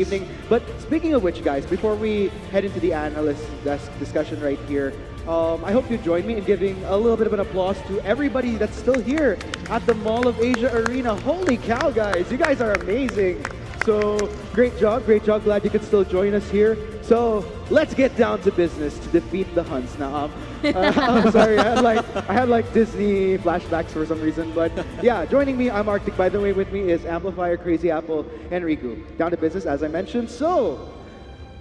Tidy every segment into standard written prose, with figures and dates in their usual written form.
evening. But speaking of which, guys, before we head into the analyst desk discussion right here, I hope you join me in giving a little bit of an applause to everybody that's still here at the Mall of Asia Arena. Holy cow, guys, you guys are amazing. So great job, great job. Glad you could still join us here. So let's get down to business to defeat the Huns. Now, I'm sorry, I had like Disney flashbacks for some reason, but yeah, joining me, I'm Arctic. By the way, with me is Amplifier, Crazy Apple, and Riku. Down to business, as I mentioned. So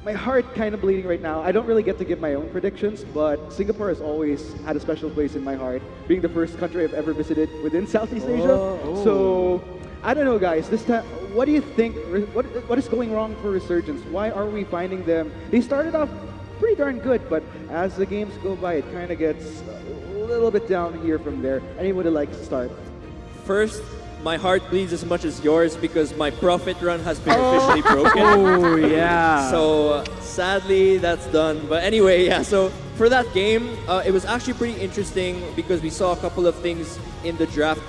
my heart kind of bleeding right now. I don't really get to give my own predictions, but Singapore has always had a special place in my heart, being the first country I've ever visited within Southeast Asia. So I don't know, guys. This time, what do you think? What is going wrong for Resurgence? Why are we finding them? They started off pretty darn good, but as the games go by, it kind of gets a little bit down here from there. Anyone would like to start? First, my heart bleeds as much as yours because my profit run has been officially broken. Oh, yeah. So sadly, that's done. But anyway, yeah, so for that game, it was actually pretty interesting because we saw a couple of things in the draft.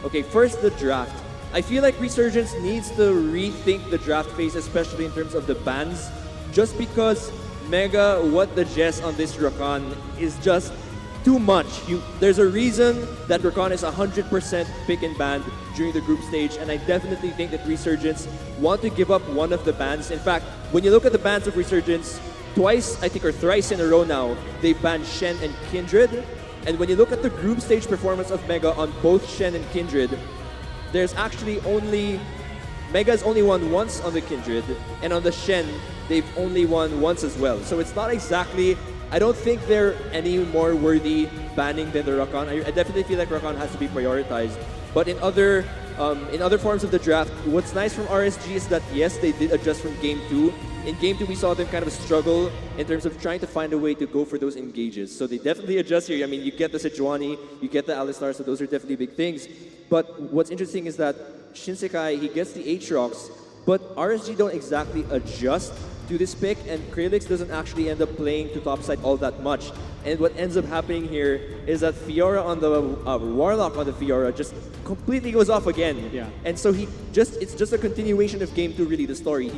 Okay, first the draft. I feel like Resurgence needs to rethink the draft phase, especially in terms of the bans, just because Mega, what the Jess on this Rakan is just too much. There's a reason that Rakan is 100% pick and banned during the group stage, and I definitely think that Resurgence want to give up one of the bans. In fact, when you look at the bans of Resurgence, twice, I think, or thrice in a row now, they banned Shen and Kindred. And when you look at the group stage performance of Mega on both Shen and Kindred, there's actually only Mega's only won once on the Kindred, and on the Shen, they've only won once as well. So it's not exactly, I don't think they're any more worthy banning than the Rakan. I definitely feel like Rakan has to be prioritized. But in other forms of the draft, what's nice from RSG is that yes, they did adjust from Game 2. In Game 2, we saw them kind of struggle in terms of trying to find a way to go for those engages. So they definitely adjust here. I mean, you get the Sejuani, you get the Alistar, so those are definitely big things. But what's interesting is that Shinsekai, he gets the Aatrox, but RSG don't exactly adjust to this pick, and Kralix doesn't actually end up playing to topside all that much. And what ends up happening here is that Fiora on the Warlock on the Fiora just completely goes off again. Yeah. And so it's just a continuation of Game 2, really, the story.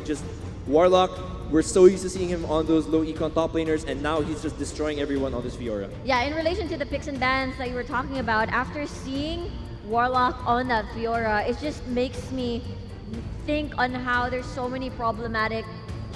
Warlock, we're so used to seeing him on those low econ top laners, and now he's just destroying everyone on this Fiora. Yeah, in relation to the picks and bans that you were talking about, after seeing Warlock on that Fiora, it just makes me think on how there's so many problematic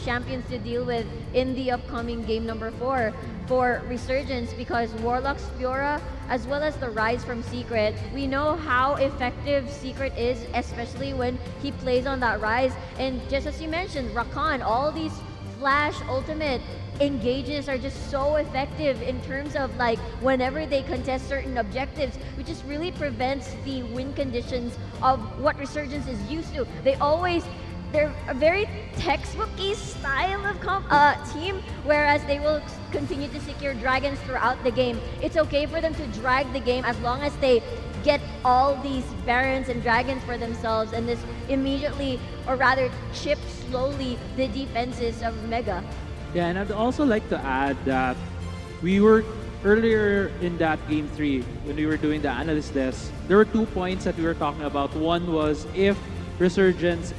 champions to deal with in the upcoming game number 4 for Resurgence, because Warlock's Fiora, as well as the Rise from Secret, we know how effective Secret is, especially when he plays on that Rise. And just as you mentioned, Rakan, all these Flash ultimate engages are just so effective in terms of like whenever they contest certain objectives, which just really prevents the win conditions of what Resurgence is used to. They're a very textbooky style of team, whereas they will continue to secure dragons throughout the game. It's okay for them to drag the game as long as they get all these barons and dragons for themselves, and this immediately, or rather chip slowly, the defenses of Mega. Yeah, and I'd also like to add that we were earlier in that Game 3, when we were doing the analyst desk, there were 2 points that we were talking about. One was if Resurgence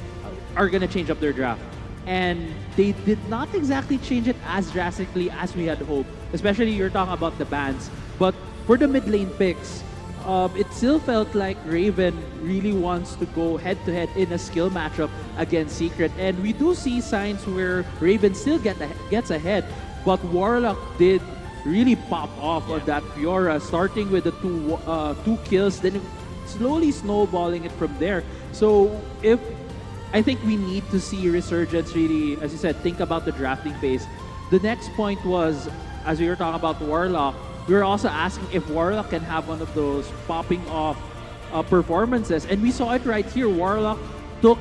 are going to change up their draft. And they did not exactly change it as drastically as we had hoped. Especially you're talking about the bans. But for the mid lane picks, it still felt like Raven really wants to go head-to-head in a skill matchup against Secret. And we do see signs where Raven still gets ahead. But Warlock did really pop off on that Fiora, starting with the two kills, then slowly snowballing it from there. So I think we need to see Resurgence really, as you said, think about the drafting phase. The next point was, as we were talking about Warlock, we were also asking if Warlock can have one of those popping off performances. And we saw it right here. Warlock took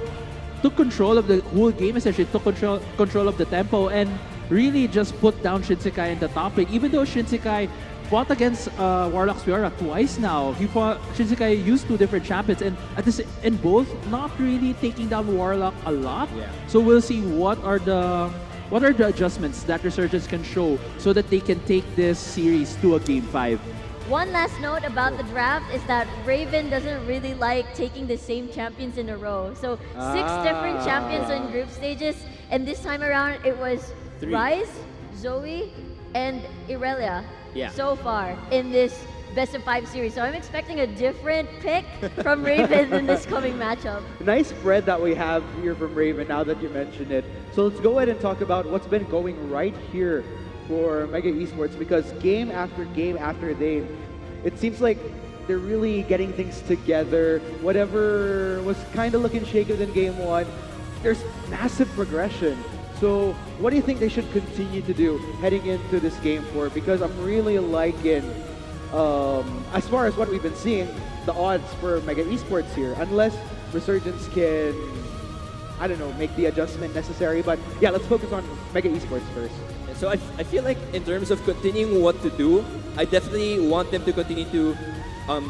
control of the whole game, essentially, took control of the tempo, and really just put down Shinsekai in the top lane. Even though Shinsekai fought against Warlock's Fiora twice now. Shinsekai used 2 different champions, and both not really taking down Warlock a lot. Yeah. So we'll see what are the adjustments that Resurgence can show so that they can take this series to a Game 5. One last note about the draft is that Raven doesn't really like taking the same champions in a row. So 6 different champions in group stages And this time around, it was Three. Rise, Zoe, and Irelia Yeah. so far in this best of 5 series. So I'm expecting a different pick from Raven in this coming matchup. Nice spread that we have here from Raven now that you mentioned it. So let's go ahead and talk about what's been going right here for Mega Esports, because game after game, it seems like they're really getting things together. Whatever was kind of looking shaky in game 1, there's massive progression. So what do you think they should continue to do heading into this game 4? Because I'm really liking, as far as what we've been seeing, the odds for Mega Esports here, unless Resurgence can, I don't know, make the adjustment necessary. But yeah, let's focus on Mega Esports first. So I feel like in terms of continuing what to do, I definitely want them to continue to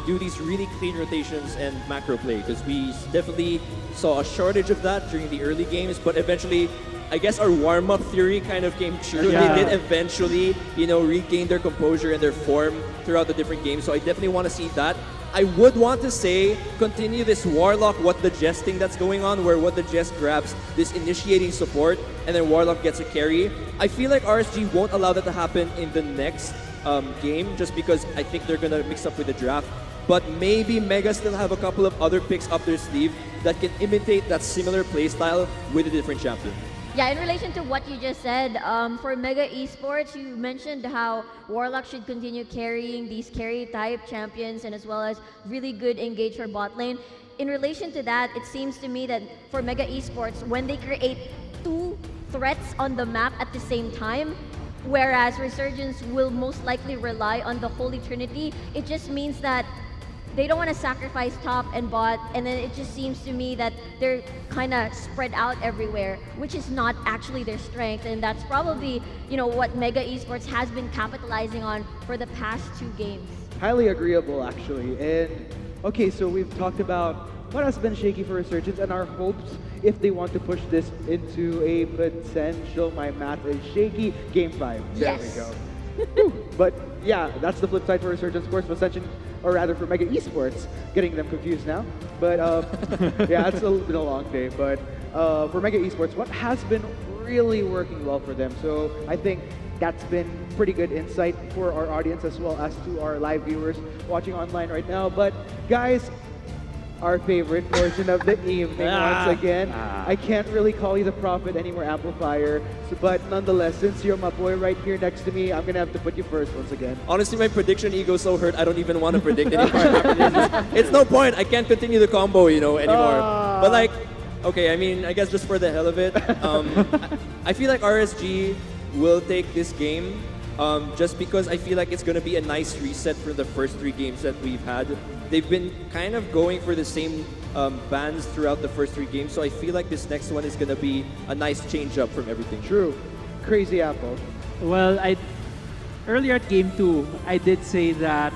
do these really clean rotations and macro play, because we definitely saw a shortage of that during the early games, but eventually I guess our warm-up theory kind of came true. Yeah. They did eventually, regain their composure and their form throughout the different games, so I definitely want to see that. I would want to say, continue this Warlock what the Jess thing that's going on, where what the Jess grabs this initiating support, and then Warlock gets a carry. I feel like RSG won't allow that to happen in the next game, just because I think they're gonna mix up with the draft. But maybe Mega still have a couple of other picks up their sleeve that can imitate that similar playstyle with a different champion. Yeah, in relation to what you just said, for Mega Esports, you mentioned how Warlock should continue carrying these carry type champions and as well as really good engage for bot lane. In relation to that, it seems to me that for Mega Esports, when they create 2 threats on the map at the same time, whereas Resurgence will most likely rely on the Holy Trinity, it just means that they don't want to sacrifice top and bot, and then it just seems to me that they're kind of spread out everywhere, which is not actually their strength, and that's probably, what Mega Esports has been capitalizing on for the past 2 games. Highly agreeable, actually. And okay, so we've talked about what has been shaky for Resurgence and our hopes if they want to push this into a potential, my math is shaky, game 5. There Yes. we go. Whew. But yeah, that's the flip side for Resurgence, of course, Ascension, or rather for Mega Esports, getting them confused now. But yeah, it's been a long day. But for Mega Esports, what has been really working well for them? So I think that's been pretty good insight for our audience as well as to our live viewers watching online right now. But guys, our favorite portion of the evening once again. I can't really call you the prophet anymore, Amplifier, but nonetheless, since you're my boy right here next to me, I'm gonna have to put you first once again. Honestly, my prediction ego's so hurt, I don't even want to predict anymore. After this. It's no point. I can't continue the combo, anymore. But okay, I guess just for the hell of it, I feel like RSG will take this game just because I feel like it's going to be a nice reset for the first 3 games that we've had. They've been kind of going for the same bans throughout the first 3 games, so I feel like this next one is going to be a nice change up from everything. True. Crazy Apple. Well, earlier at game 2, I did say that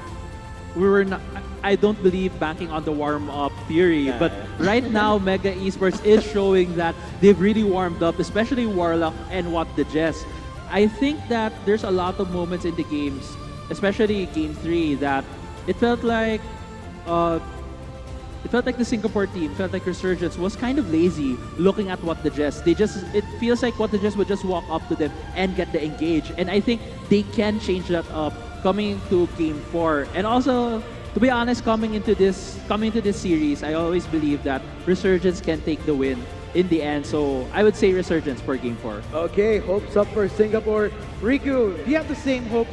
we were not. I don't believe banking on the warm-up theory, but right now Mega Esports is showing that they've really warmed up, especially Warlock and what the Jess. I think that there's a lot of moments in the games, especially game 3, that it felt like the Singapore team, felt like Resurgence was kind of lazy looking at what the Jess. It feels like what the Jess would just walk up to them and get the engage. And I think they can change that up coming into game 4. And also, to be honest, coming into this series, I always believe that Resurgence can take the win in the end. So I would say Resurgence for game 4. Okay, hopes up for Singapore. Riku, do you have the same hopes?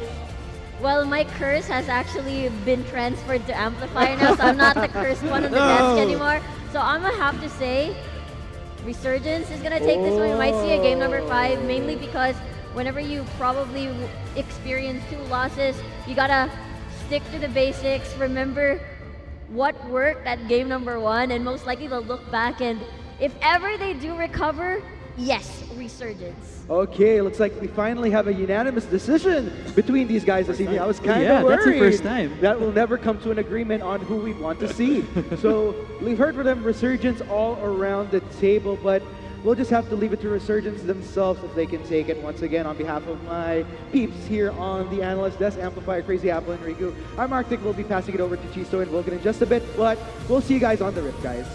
Well, my curse has actually been transferred to Amplifier now, so I'm not the cursed one on the desk anymore. So I'm gonna have to say, Resurgence is gonna take this one. You might see a game number 5, mainly because whenever you probably experience 2 losses, you gotta stick to the basics. Remember what worked at game number 1, and most likely they'll look back, and if ever they do recover, yes, Resurgence. Okay, looks like we finally have a unanimous decision between these guys this evening. I was kind of worried that's the first time. that we'll never come to an agreement on who we want to see. So we've heard from them, Resurgence all around the table, but we'll just have to leave it to Resurgence themselves if they can take it. Once again, on behalf of my peeps here on the analyst desk, Amplifier, Crazy Apple, and Riku, I'm Arctic. We'll be passing it over to Chisto and Vulcan in just a bit, but we'll see you guys on the Rift, guys.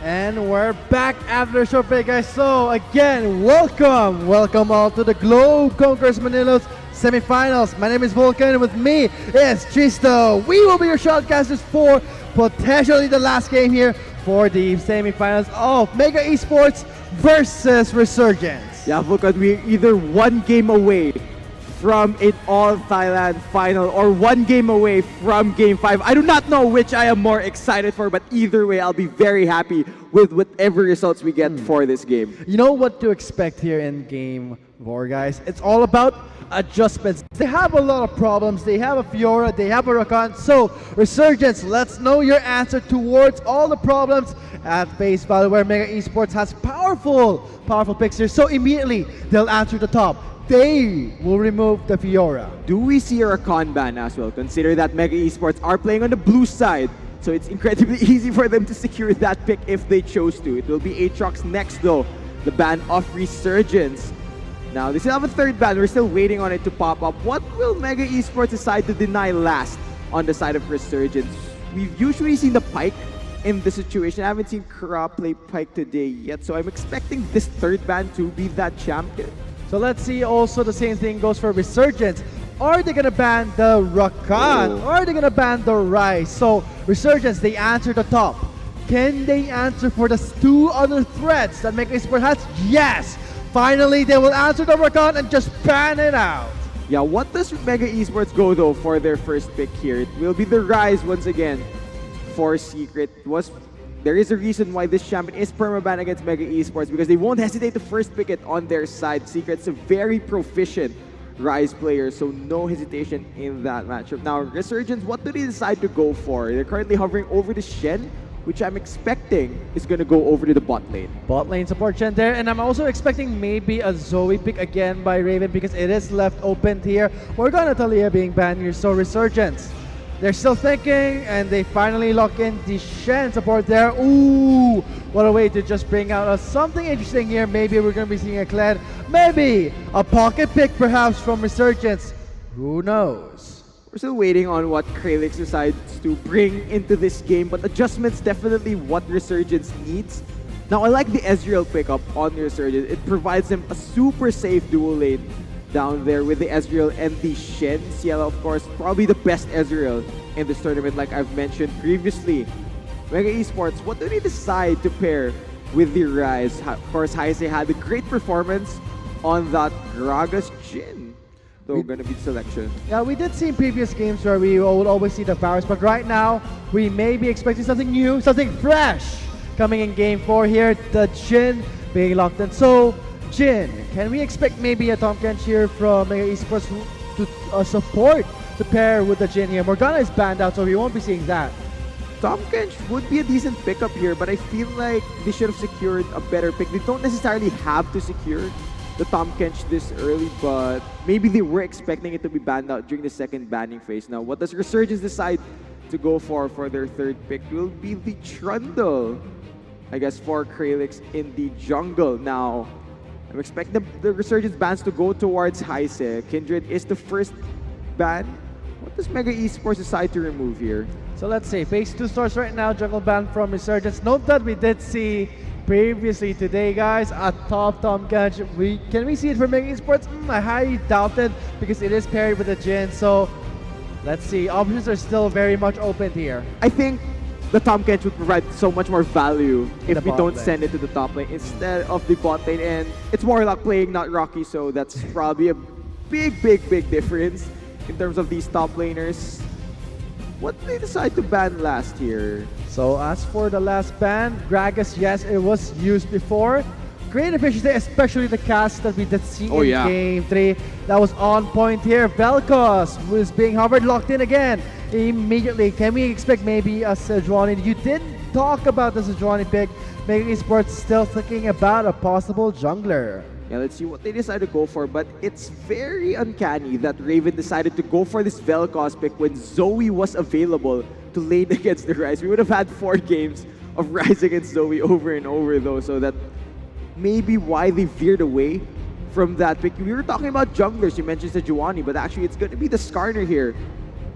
And we're back after a short break, guys. So again, welcome all to the Globe Conquerors Manila's semifinals. My name is Vulcan, and with me is Tristo. We will be your shoutcasters for potentially the last game here for the semifinals of Mega Esports versus Resurgence. Yeah, Vulcan, we're either one game away from an all Thailand final or one game away from game 5. I do not know which I am more excited for, but either way, I'll be very happy with whatever results we get for this game. You know what to expect here in game 4, guys. It's all about adjustments. They have a lot of problems. They have a Fiora, they have a Rakan. So, Resurgence, let's know your answer towards all the problems at face value, where Mega Esports has powerful picks here. So immediately, they'll answer the top. They will remove the Fiora. Do we see a Rakan ban as well? Consider that Mega Esports are playing on the blue side, so it's incredibly easy for them to secure that pick if they chose to. It will be Aatrox next though, the ban of Resurgence. Now, they still have a third ban. We're still waiting on it to pop up. What will Mega Esports decide to deny last on the side of Resurgence? We've usually seen the Pyke in this situation. I haven't seen Kra play Pyke today yet, so I'm expecting this third ban to be that champion. So let's see also the same thing goes for Resurgence. Are they gonna ban the Rakan? Or are they gonna ban the Ryze? So Resurgence, they answer the top. Can they answer for the two other threats that Mega Esports has? Yes! Finally, they will answer the Rakan and just ban it out. Yeah, what does Mega Esports go though for their first pick here? It will be the Ryze once again for Secret. There is a reason why this champion is permaban against Mega Esports, because they won't hesitate to first pick it on their side. Secret's a very proficient Ryze player, so no hesitation in that matchup. Now, Resurgence, what do they decide to go for? They're currently hovering over the Shen, which I'm expecting is going to go over to the bot lane. Bot lane support Shen there, and I'm also expecting maybe a Zoe pick again by Raven because it is left open here. Morgana Talia being banned here, so Resurgence. They're still thinking, and they finally lock in the Shen support there. Ooh, what a way to just bring out something interesting here. Maybe we're going to be seeing a Kled. Maybe a pocket pick perhaps from Resurgence. Who knows? We're still waiting on what Kralix decides to bring into this game, but adjustments definitely what Resurgence needs. Now, I like the Ezreal pickup on Resurgence. It provides them a super safe dual lane down there with the Ezreal and the Shen. Ciela, of course, probably the best Ezreal in this tournament, like I've mentioned previously. Mega Esports, what do they decide to pair with the Ryze? Of course, Heise had a great performance on that Gragas Jhin. So gonna be selection. Yeah, we did see in previous games where we would always see the powers, but right now, we may be expecting something new, something fresh coming in game 4 here. The Jhin being locked in. So, Jhin, can we expect maybe a Tahm Kench here from Mega Esports to support to pair with the Jhin here? Morgana is banned out, so we won't be seeing that. Tahm Kench would be a decent pickup here, but I feel like they should have secured a better pick. They don't necessarily have to secure the Tahm Kench this early, but maybe they were expecting it to be banned out during the second banning phase. Now, what does Resurgence decide to go for their third pick? Will be the Trundle, I guess, for Kralix in the jungle. Now, I'm expecting the Resurgence bans to go towards Heise. Kindred is the first ban. What does Mega Esports decide to remove here? So let's see, phase 2 starts right now, jungle ban from Resurgence. Note that we did see previously today, guys, a top Tahm Kench. Can we see it from Mega Esports? I highly doubt it because it is paired with the Jhin. So let's see, options are still very much open here. I think the Tahm Kench would provide so much more value if we don't lane. send it to the top lane instead of the bot lane. And it's Warlock playing, not Rocky, so that's probably a big difference in terms of these top laners. What did they decide to ban last here? So as for the last ban, Gragas, yes, it was used before. Great efficiency, especially the cast that we did see in Game 3. That was on point here. Vel'Koz was being hovered, locked in again immediately. Can we expect maybe a Sejuani? You did talk about the Sejuani pick. Mega Esports still thinking about a possible jungler. Yeah, let's see what they decide to go for, but it's very uncanny that Raven decided to go for this Vel'Koz pick when Zoe was available to lane against the Ryze. We would have had 4 games of Ryze against Zoe over and over though, so that may be why they veered away from that pick. We were talking about junglers, you mentioned Sejuani, but actually it's going to be the Skarner here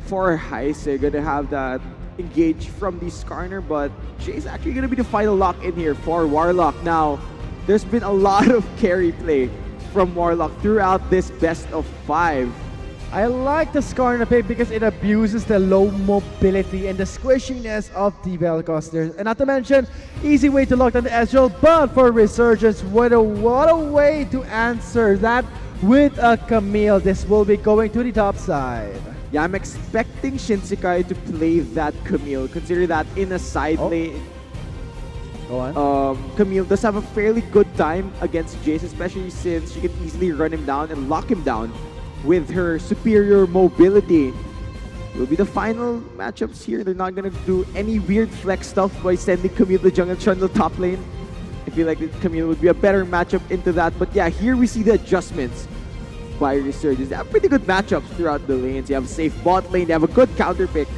for Heise. Going to have that engage from the Skarner, but Jay's actually going to be the final lock in here for Warlock. Now, there's been a lot of carry play from Warlock throughout this best of 5. I like the Skarner pick because it abuses the low mobility and the squishiness of the Velocosters. And not to mention, easy way to lock down the Ezreal, but for Resurgence, what a way to answer that with a Camille. This will be going to the top side. Yeah, I'm expecting Shinsekai to play that Camille. Consider that in a side lane. Go on. Camille does have a fairly good time against Jace, especially since she can easily run him down and lock him down with her superior mobility. Will be the final matchups here. They're not gonna do any weird flex stuff by sending Camille to jungle trundle top lane. I feel like Camille would be a better matchup into that. But yeah, here we see the adjustments by Resurgence. They have pretty good matchups throughout the lanes. You have a safe bot lane. They have a good counter pick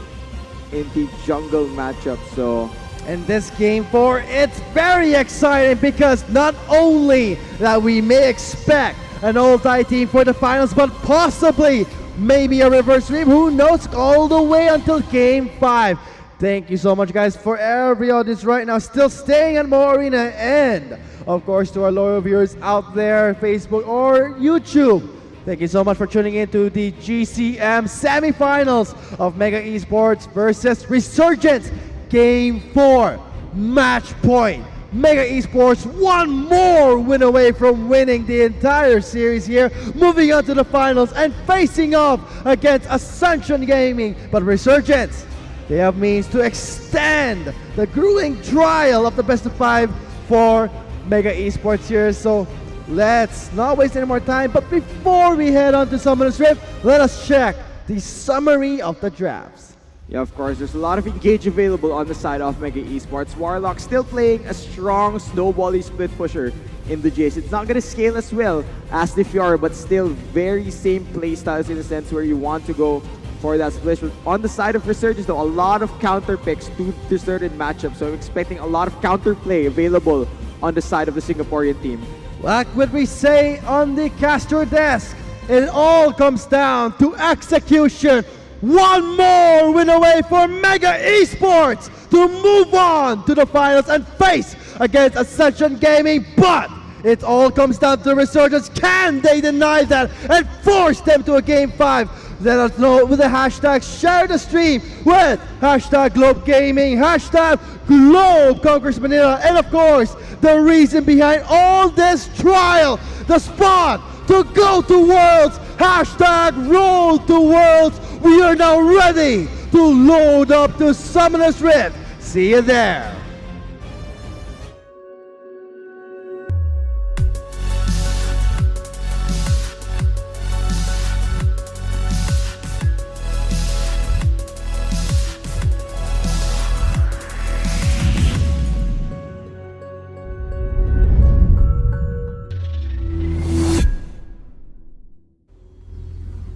in the jungle matchup. So And this game 4, it's very exciting because not only that we may expect an ulti team for the finals, but possibly maybe a reverse sweep. Who knows? All the way until game 5. Thank you so much, guys, for every audience right now still staying at Mo Arena, and of course to our loyal viewers out there, Facebook or YouTube. Thank you so much for tuning in to the GCM semifinals of Mega Esports versus Resurgence. Game 4, match point. Mega Esports one more win away from winning the entire series here, moving on to the finals and facing off against Ascension Gaming. But Resurgence, they have means to extend the grueling trial of the best of 5 for Mega Esports here. So let's not waste any more time. But before we head on to Summoner's Rift, let us check the summary of the drafts. yeah, of course, there's a lot of engage available on the side of Mega Esports. Warlock still playing a strong snowbally split pusher in the Jace. It's not going to scale as well as the Fiora, but still very same playstyles in a sense where you want to go for that split. On the side of Resurgence, though, a lot of counter picks to certain matchups. So I'm expecting a lot of counter play available on the side of the Singaporean team. Like what we say on the caster desk, it all comes down to execution. One more win away for Mega Esports to move on to the finals and face against Ascension Gaming. But it all comes down to Resurgence. Can they deny that and force them to a game 5? Let us know with the hashtag share the stream with hashtag Globe Gaming, hashtag Globe Conquerors Manila, and of course the reason behind all this trial, the spot to go to Worlds, hashtag Roll to Worlds. We are now ready to load up to Summoner's Rift. See you there.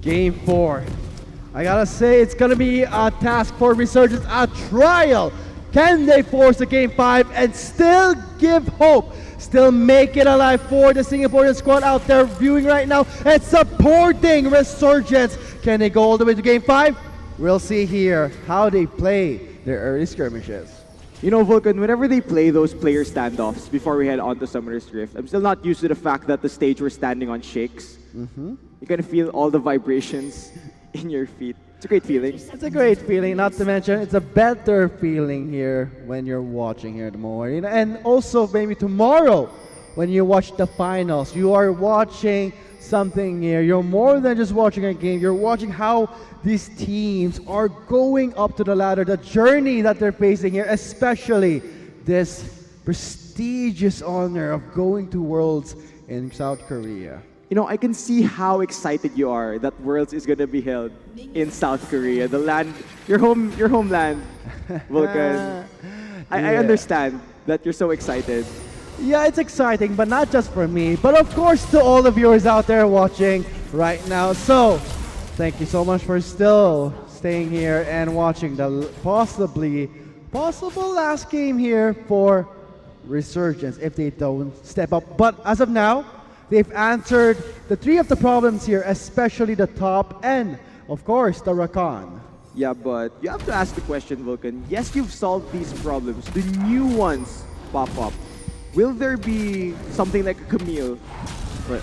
Game 4. I gotta say, it's gonna be a task for Resurgence, a trial. Can they force a game 5 and still give hope? Still make it alive for the Singaporean squad out there viewing right now and supporting Resurgence. Can they go all the way to game 5? We'll see here how they play their early skirmishes. You know, Vulcan, whenever they play those player standoffs before we head on to Summoner's Rift, I'm still not used to the fact that the stage we're standing on shakes. You can feel all the vibrations in your feet. It's a great feeling. It's a great feeling, not to mention it's a better feeling here when you're watching here tomorrow. And also maybe tomorrow when you watch the finals, you are watching something here. You're more than just watching a game. You're watching how these teams are going up to the ladder, the journey that they're facing here, especially this prestigious honor of going to Worlds in South Korea. You know, I can see how excited you are that Worlds is gonna be held in South Korea, the land, your homeland, Vulcan. I understand that you're so excited. Yeah, it's exciting, but not just for me, but of course to all the viewers out there watching right now. So, thank you so much for still staying here and watching the possible last game here for Resurgence if they don't step up. But as of now, they've answered the 3 of the problems here, especially the top and, of course, the Rakan. Yeah, but you have to ask the question, Vulcan. Yes, you've solved these problems. The new ones pop up. Will there be something like a Camille?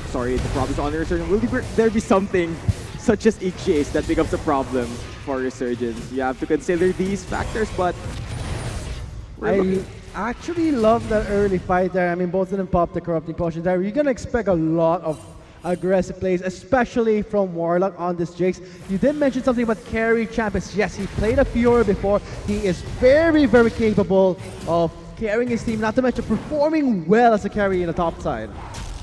Sorry, the problem is on Resurgence. Will there be something such as a Chase that becomes a problem for Resurgence? You have to consider these factors, but I actually love that early fight there. I mean, both of them popped the corrupting potion there. You're gonna expect a lot of aggressive plays, especially from Warlock on this Jace. You did mention something about carry champions. Yes, he played a Fiora before. He is very, very capable of carrying his team, not to mention performing well as a carry in the top side.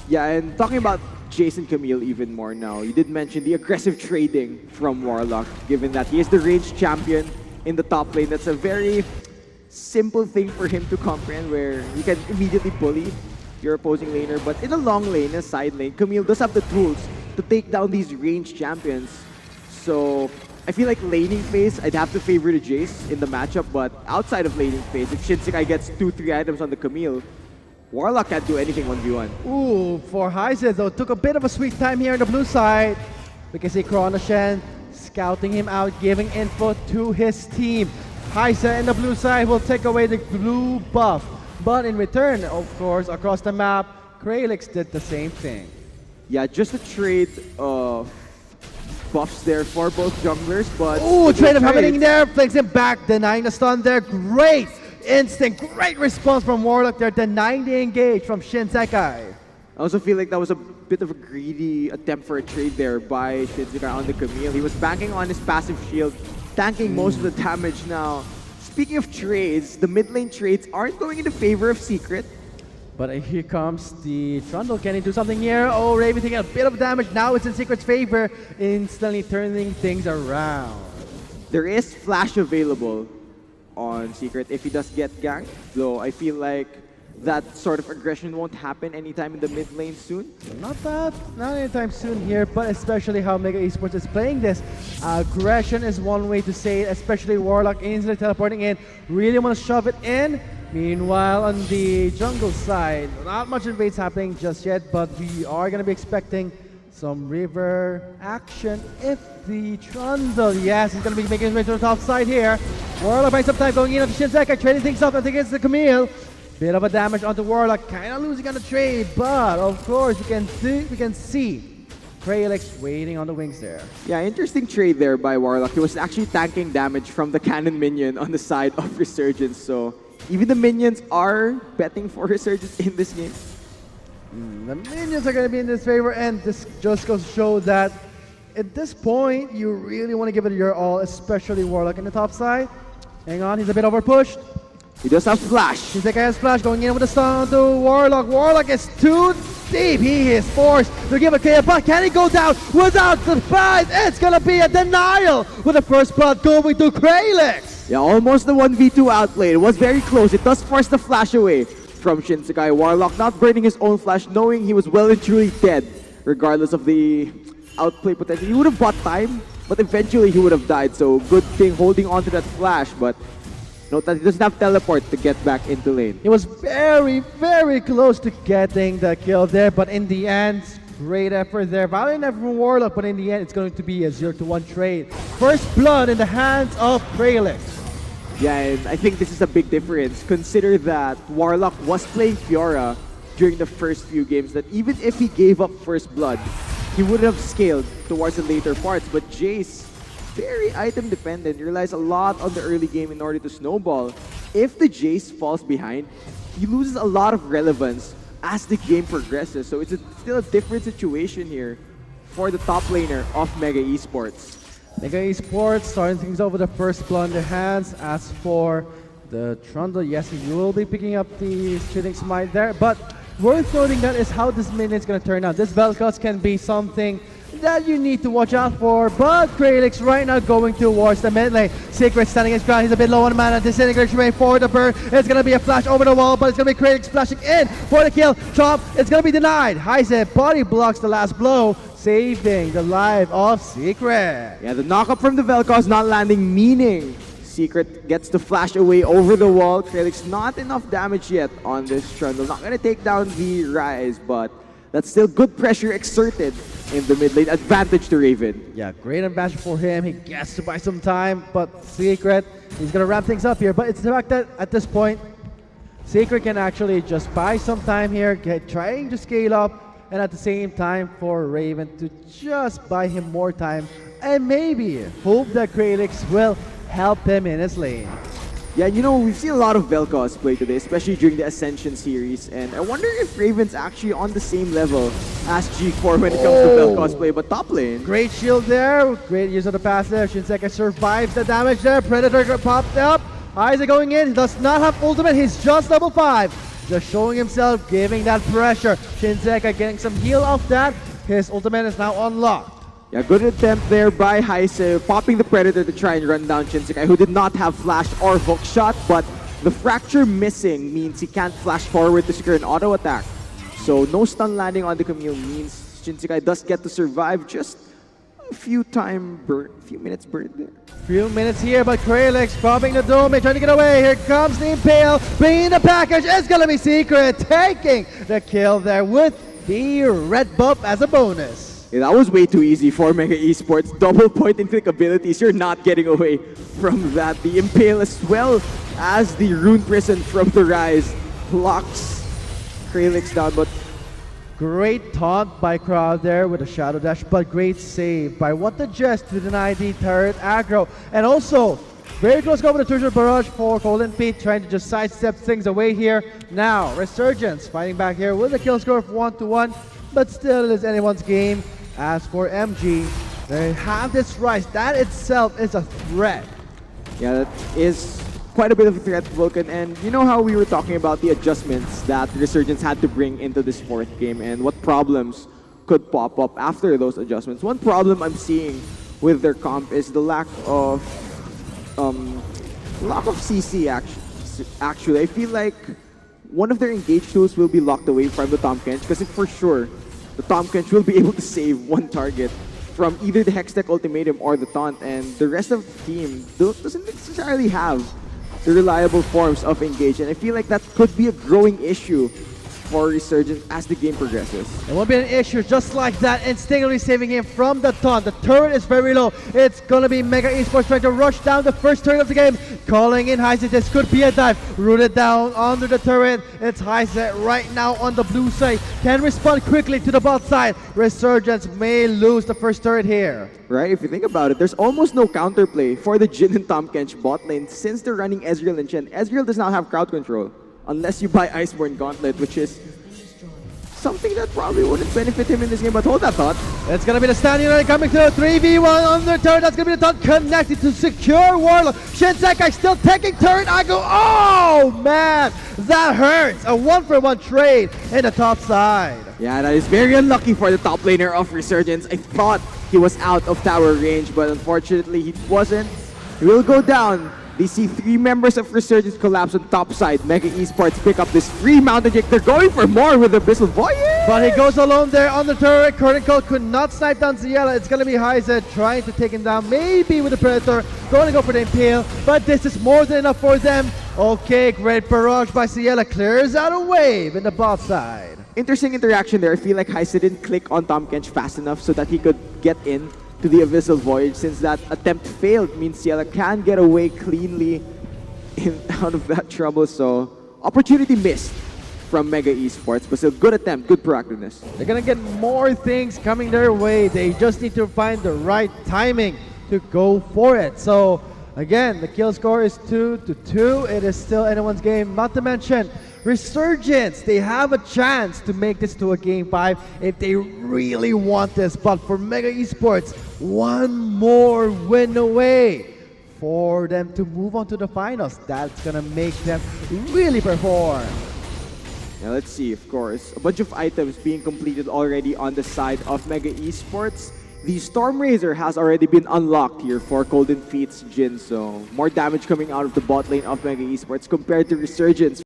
yeah, and talking about Jason Camille even more now, you did mention the aggressive trading from Warlock, given that he is the ranged champion in the top lane. That's a very simple thing for him to comprehend, where you can immediately bully your opposing laner. But in a long lane, a side lane, Camille does have the tools to take down these ranged champions. So I feel like laning phase, I'd have to favor the Jace in the matchup, but outside of laning phase, if Shinsekai gets 2-3 items on the Camille, Warlock can't do anything 1v1. Ooh, for Heise though, took a bit of a sweet time here on the blue side. We can see Chrono Shen scouting him out, giving info to his team. Heise in the blue side will take away the blue buff. But in return, of course, across the map, Kralix did the same thing. Yeah, just a trade of buffs there for both junglers, but... Ooh, good trade of happening trades. there, flicks him back, denying the stun there. Great instinct, great response from Warlock there, denying the engage from Shinsekai. I also feel like that was a bit of a greedy attempt for a trade there by Shinsekai on the Camille. He was banking on his passive shield, tanking most of the damage now. Speaking of trades, the mid lane trades aren't going in the favor of Secret. But here comes the Trundle. Can he do something here? Oh, Raven taking a bit of damage. Now it's in Secret's favor, instantly turning things around. There is flash available on Secret if he does get ganked, though I feel like that sort of aggression won't happen anytime in the mid lane soon. Not anytime soon here, but especially how Mega Esports is playing this. Aggression is one way to say it, especially Warlock instantly teleporting in. Really want to shove it in. Meanwhile, on the jungle side, not much invades happening just yet, but we are going to be expecting some river action if the Trundle, yes, he's going to be making his way to the top side here. Warlock finds some time going in on the Shinsekai, trading things up against the Camille. Bit of a damage onto Warlock, kind of losing on the trade, but of course we can see Kralix waiting on the wings there. Yeah, interesting trade there by Warlock. He was actually tanking damage from the cannon minion on the side of Resurgence, so even the minions are betting for Resurgence in this game. The minions are going to be in this favor, and this just goes to show that at this point you really want to give it your all, especially Warlock in the top side. Hang on, he's a bit overpushed. He does have flash. Shinsekai has flash going in with a stun to Warlock. Warlock is too deep. He is forced to give a KO, but can he go down without the fight? It's gonna be a denial with the first blood going to Kralix. Yeah, almost the 1v2 outplay. It was very close. It does force the flash away from Shinsekai. Warlock not burning his own flash, knowing he was well and truly dead, regardless of the outplay potential. He would have bought time, but eventually he would have died. So good thing holding on to that flash, but note that he doesn't have teleport to get back into lane. He was very, very close to getting the kill there, but in the end, great effort there. Valiant effort from Warlock, but in the end, it's going to be a 0-1 trade. First blood in the hands of Kralix. Yeah, and I think this is a big difference. Consider that Warlock was playing Fiora during the first few games, that even if he gave up first blood, he would have scaled towards the later parts. But Jace, very item dependent, relies a lot on the early game in order to snowball. If the Jace falls behind, he loses a lot of relevance as the game progresses. So it's still a different situation here for the top laner of Mega Esports. Mega Esports starting things over the first blood in their hands. As for the Trundle, yes, he will be picking up the Shooting Smite there, but worth noting that is how this minion is going to turn out. This Vel'Koz can be something that you need to watch out for, but Kralix right now going towards the mid lane. Secret standing his ground, he's a bit low on mana. Disintegration rate for the burn. It's gonna be a flash over the wall, but it's gonna be Kralix flashing in for the kill. Chop, it's gonna be denied. Heise body blocks the last blow, saving the life of Secret. Yeah, the knockup from the Vel'Koz not landing, meaning Secret gets the flash away over the wall. Kralix not enough damage yet on this Trundle. Not gonna take down the Rise, but That's still good pressure exerted in the mid lane. Advantage to Raven. Yeah, great advantage for him. He gets to buy some time, but Secret, he's gonna wrap things up here. But it's the fact that at this point, Secret can actually just buy some time here, trying to scale up, and at the same time for Raven to just buy him more time and maybe hope that Kralix will help him in his lane. Yeah, you know, we've seen a lot of Vel'Koz play today, especially during the Ascension series, and I wonder if Raven's actually on the same level as G4 when it comes to Vel'Koz play, but top lane. Great shield there, great use of the passive. Shinsekai survives the damage there. Predator popped up. Isaac going in, he does not have ultimate, he's just level 5. Just showing himself, giving that pressure. Shinsekai getting some heal off that. His ultimate is now unlocked. Yeah, good attempt there by Heise, popping the Predator to try and run down Shinsekai, who did not have flash or hook shot, but the fracture missing means he can't flash forward to secure an auto attack. So no stun landing on the Camille means Shinsekai does get to survive just a few minutes burn there. Few minutes here, but Kralix popping the dome, trying to get away. Here comes the Impale, bringing the package. It's gonna be Secret taking the kill there with the red buff as a bonus. Yeah, that was way too easy for Mega Esports. Double point inflict abilities, you're not getting away from that. The Impale as well as the Rune Prison from the Rise blocks Kralix down, but great taunt by Crowd there with a Shadow Dash, but great save by What the Jest to deny the turret aggro. And also, very close call with the Tertiary Barrage for Colin Pete, trying to just sidestep things away here. Now, Resurgence fighting back here with a kill score of 1-1, but still it is anyone's game. As for MG, they have this Rise. That itself is a threat. yeah, that is quite a bit of a threat, Vulcan. And you know how we were talking about the adjustments that Resurgence had to bring into this fourth game and what problems could pop up after those adjustments. One problem I'm seeing with their comp is the lack of CC. Actually, I feel like one of their engage tools will be locked away from the Tahm Kench, because for sure the Tahm Kench will be able to save one target from either the Hextech Ultimatum or the Taunt, and the rest of the team doesn't necessarily have the reliable forms of engage, and I feel like that could be a growing issue for Resurgence as the game progresses. It won't be an issue just like that, instinctively saving him from the taunt. The turret is very low. It's gonna be Mega Esports trying to rush down the first turret of the game. Calling in Heise, this could be a dive. Rooted down under the turret. It's Heise right now on the blue side. Can respond quickly to the bot side. Resurgence may lose the first turret here. Right, if you think about it, there's almost no counterplay for the Jin and Tahm Kench bot lane since they're running Ezreal and Shen. Ezreal does not have crowd control unless you buy Iceborne Gauntlet, which is something that probably wouldn't benefit him in this game, but hold that thought. It's gonna be the stand unit coming to a 3v1 on the turret. That's gonna be the taunt connected to secure Warlock. Shinsekai still taking turret. I go, oh man, that hurts. A 1-for-1 trade in the top side. Yeah, that is very unlucky for the top laner of Resurgence. I thought he was out of tower range, but unfortunately he wasn't. He will go down. They see 3 members of Resurgence collapse on top side. Mega Esports pick up this free Mountain Jake. They're going for more with the Abyssal Voyage! But he goes alone there on the turret. Chronicle could not snipe down Ciela. It's gonna be Heise trying to take him down, maybe with the Predator. Going to go for the Impale, but this is more than enough for them. Okay, great barrage by Ciela. Clears out a wave in the bot side. Interesting interaction there. I feel like Heise didn't click on Tahm Kench fast enough so that he could get in to the Abyssal Voyage. Since that attempt failed, means Ciela can get away cleanly out of that trouble. So, opportunity missed from Mega Esports, but still good attempt, good proactiveness. They're gonna get more things coming their way. They just need to find the right timing to go for it. So, again, the kill score is 2-2. It is still anyone's game, not to mention Resurgence. They have a chance to make this to a game 5 if they really want this. But for Mega Esports, one more win away for them to move on to the finals. That's gonna make them really perform. Now let's see, of course, a bunch of items being completed already on the side of Mega Esports. The Storm Razor has already been unlocked here for Golden Feet's Jin, so more damage coming out of the bot lane of Mega Esports compared to Resurgence.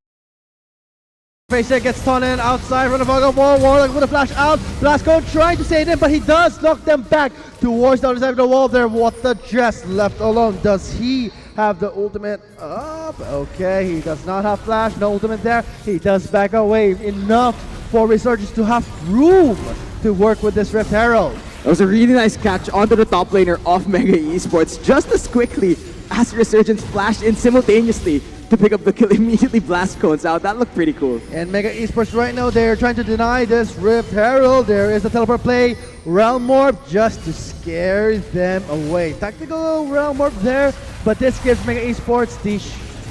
Fraser gets taunted outside from the fog of war. Warlock with a flash out. Blasco trying to save him, but he does knock them back towards the other side of the wall there. What the Jest left alone. Does he have the ultimate up? Okay, he does not have flash, no ultimate there. He does back away enough for Resurgence to have room to work with this Rift Herald. That was a really nice catch onto the top laner of Mega Esports just as quickly as Resurgence flashed in simultaneously to pick up the kill, immediately blast cones out. That looked pretty cool. And Mega Esports right now, they're trying to deny this Rift Herald. There is a teleport play, Realm Morph, just to scare them away. Tactical Realm Morph there, but this gives Mega Esports the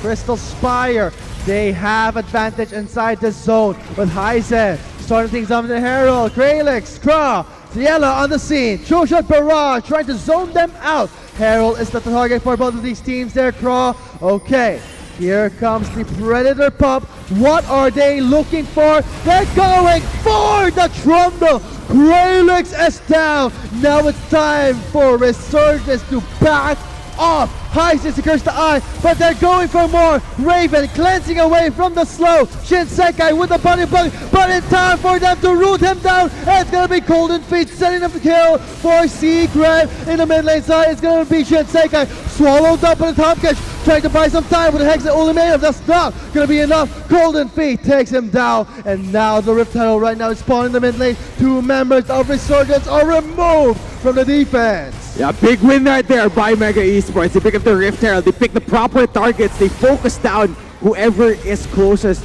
Crystal Spire. They have advantage inside the zone with Heisen starting things up in the Herald. Kralix, Kra, Ciela on the scene. True Shot Barrage trying to zone them out. Herald is the target for both of these teams there, Kra. Okay. Here comes the Predator Pop. What are they looking for? They're going for the Trundle. Kralix is down. Now it's time for Resurgence to back off. Heisen secures the eye, but they're going for more. Raven cleansing away from the slow. Shinsekai with the body block, but in time for them to root him down. And it's gonna be Golden Feet setting up the kill for Secret. In the mid lane side, it's gonna be Shinsekai swallowed up in the top catch, trying to buy some time with the Hex Ultimatum. That's not gonna be enough. Golden Feet takes him down, and now the Rift Herald right now is spawning in the mid lane. Two members of Resurgence are removed from the defense. Yeah, big win right there by Mega Esports. They pick up the Rift Herald, they pick the proper targets, they focus down whoever is closest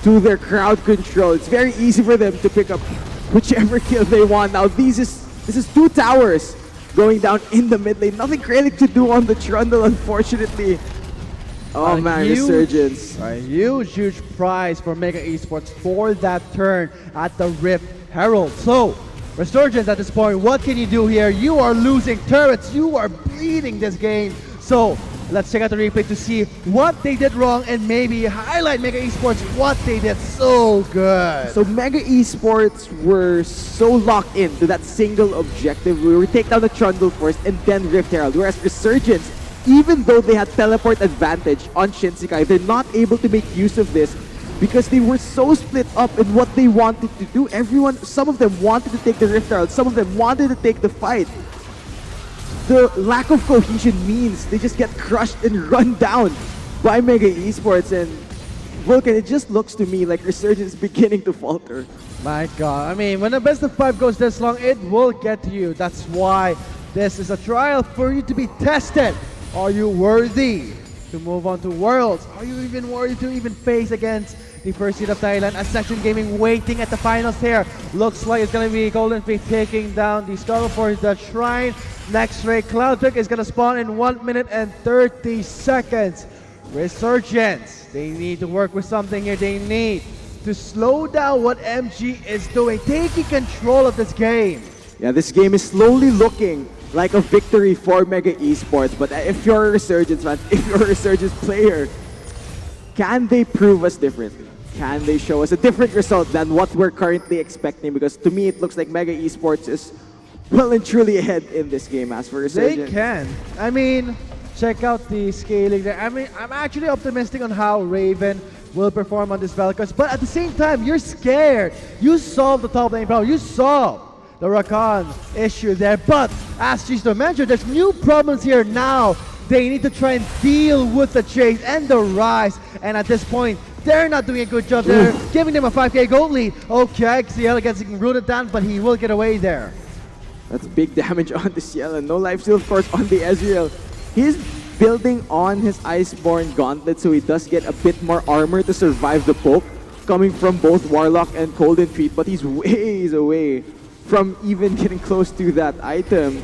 to their crowd control. It's very easy for them to pick up whichever kill they want. Now this is two towers going down in the mid lane. Nothing Kralix to do on the Trundle, unfortunately. Oh man, Resurgence. A huge prize for Mega Esports for that turn at the Rift Herald. So, Resurgence at this point, what can you do here? You are losing turrets, you are bleeding this game. So, let's check out the replay to see what they did wrong and maybe highlight Mega Esports what they did so good. So Mega Esports were so locked into that single objective. We were take down the Trundle first and then Rift Herald. Whereas Resurgence, even though they had teleport advantage on Shinsekai, they're not able to make use of this because they were so split up in what they wanted to do. Some of them wanted to take the Rift Herald, some of them wanted to take the fight. The lack of cohesion means they just get crushed and run down by Mega Esports. And Vulcan, it just looks to me like Resurgence is beginning to falter. My God, I mean, when the best of 5 goes this long, it will get to you. That's why this is a trial for you to be tested. Are you worthy to move on to Worlds? Are you even worthy to even face against the first seed of Thailand? Ascension Gaming waiting at the finals here. Looks like it's going to be Golden Feet taking down the struggle for the Shrine. Next Ray Cloudtrick is going to spawn in 1 minute and 30 seconds. Resurgence, they need to work with something here. They need to slow down what MG is doing, taking control of this game. Yeah, this game is slowly looking like a victory for Mega Esports. But if you're a Resurgence fan, if you're a Resurgence player, can they prove us differently? Can they show us a different result than what we're currently expecting? Because to me, it looks like Mega Esports is well and truly ahead in this game as for Resurgence. They can. I mean, check out the scaling there. I mean, I'm actually optimistic on how Raven will perform on this Valkyries, but at the same time, you're scared. You solved the top lane problem. You solved the Rakan issue there, but as Chisto mentioned, there's new problems here now. They need to try and deal with the chase and the rise, and at this point, they're not doing a good job. They're giving them a 5k gold lead. Okay, Ciela gets rooted down, but he will get away there. That's big damage on the Ciela. No life steal, of course, on the Ezreal. He's building on his Iceborne Gauntlet, so he does get a bit more armor to survive the poke coming from both Warlock and Golden Feet, but he's ways away from even getting close to that item.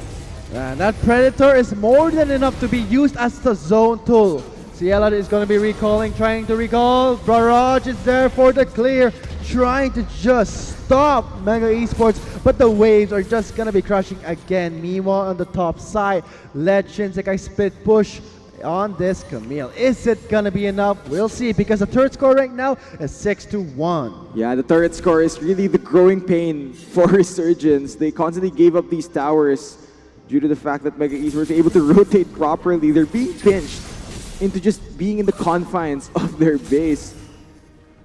And that Predator is more than enough to be used as the zone tool. Ciela is going to be recalling, trying to recall. Barrage is there for the clear, trying to just stop Mega Esports, but the waves are just going to be crushing again. Meanwhile, on the top side, let Shinsekai split push on this Camille. Is it going to be enough? We'll see, because the third score right now is 6-1. Yeah, the turret score is really the growing pain for Resurgence. They constantly gave up these towers due to the fact that Mega Esports were able to rotate properly. They're being pinched into just being in the confines of their base.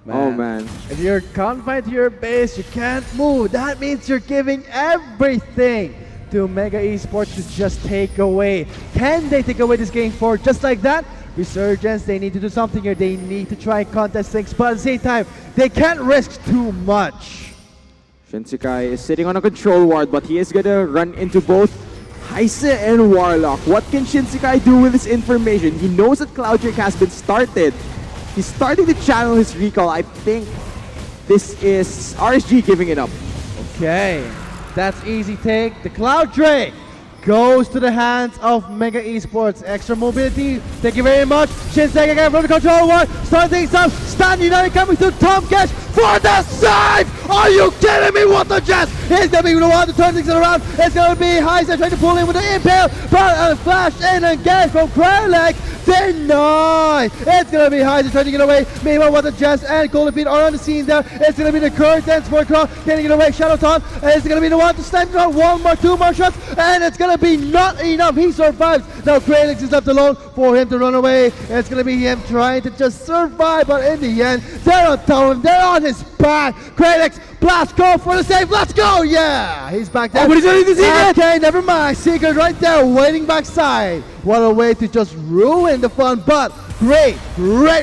Oh man. If you're confined to your base, you can't move. That means you're giving everything to Mega Esports to just take away. Can they take away this game for just like that? Resurgence, they need to do something here. They need to try and contest things, but at the same time, they can't risk too much. Shinsekai is sitting on a control ward, but he is gonna run into both Heise and Warlock. What can Shinsekai do with this information? He knows that Cloud Drake has been started. He's starting to channel his recall. I think this is RSG giving it up. Okay, that's easy take. The Cloud Drake goes to the hands of Mega Esports. Extra mobility. Thank you very much. Shinsekai again from the control ward. Starting things up. Stand United coming to Tom Cash for the save! Are you kidding me? What the jazz? He's gonna be the one to turn things around. It's gonna be Heise trying to pull in with the impale. But a flash in again from Krelek. Denied! It's gonna be Heise trying to get away. Meanwhile, what the Jazz and Golden Feet are on the scene there. It's gonna be the Curtains for Crow getting it away. Shadow Tom is gonna be the one to slam down one more, two more shots, and it's gonna be not enough. He survives. Now Krelix is left alone for him to run away. It's gonna be him trying to just survive, but in the end, they're on top of him. They're on his back. Krelix, blast, go for the save. Let's go! Yeah! He's back there. Oh, but he's only the Secret! Okay, never mind. Secret right there, waiting backside. What a way to just ruin the fun, but great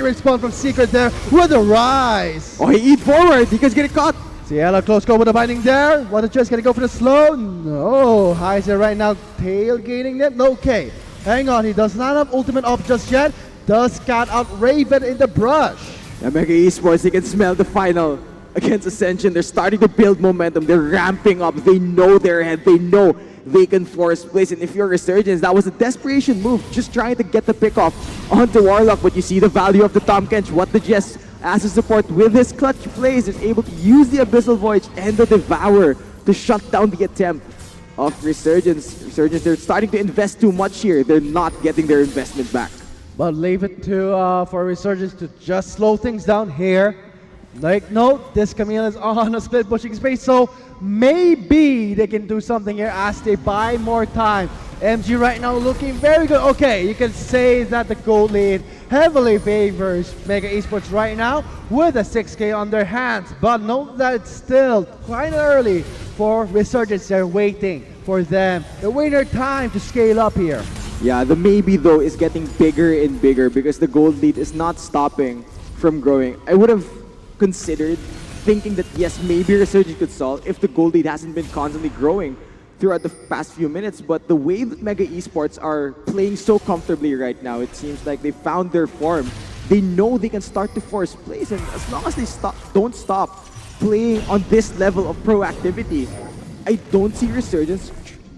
response from Secret there with the rise. Oh, he eat forward. He could get caught. Cielo close go with the binding there. What the just gonna go for the slow? No. Heise right now tailgating them. Okay. Hang on, he does not have ultimate off just yet. Does scout out Raven in the brush. Yeah, Mega Esports, they can smell the final against Ascension. They're starting to build momentum. They're ramping up. They know they're ahead. They know they can force place. And if you're Resurgence, that was a desperation move. Just trying to get the pick off onto Warlock. But you see the value of the Tom Kench. What the Jess as a support with his clutch plays is able to use the Abyssal Voyage and the Devour to shut down the attempt of Resurgence. Resurgence, they're starting to invest too much here. They're not getting their investment back. But leave it to for Resurgence to just slow things down here. Like, note, this Camille is on a split pushing space, so maybe they can do something here as they buy more time. MG right now looking very good. Okay, you can say that the gold lead heavily favors Mega Esports right now with a 6K on their hands. But note that it's still quite early for Resurgence. They're waiting for them. They're waiting their time to scale up here. Yeah, the maybe though is getting bigger and bigger because the gold lead is not stopping from growing. I would have considered thinking that yes, maybe Resurgence could solve if the gold lead hasn't been constantly growing throughout the past few minutes. But the way that Mega Esports are playing so comfortably right now, it seems like they found their form. They know they can start to force plays, and as long as they don't stop playing on this level of proactivity, I don't see Resurgence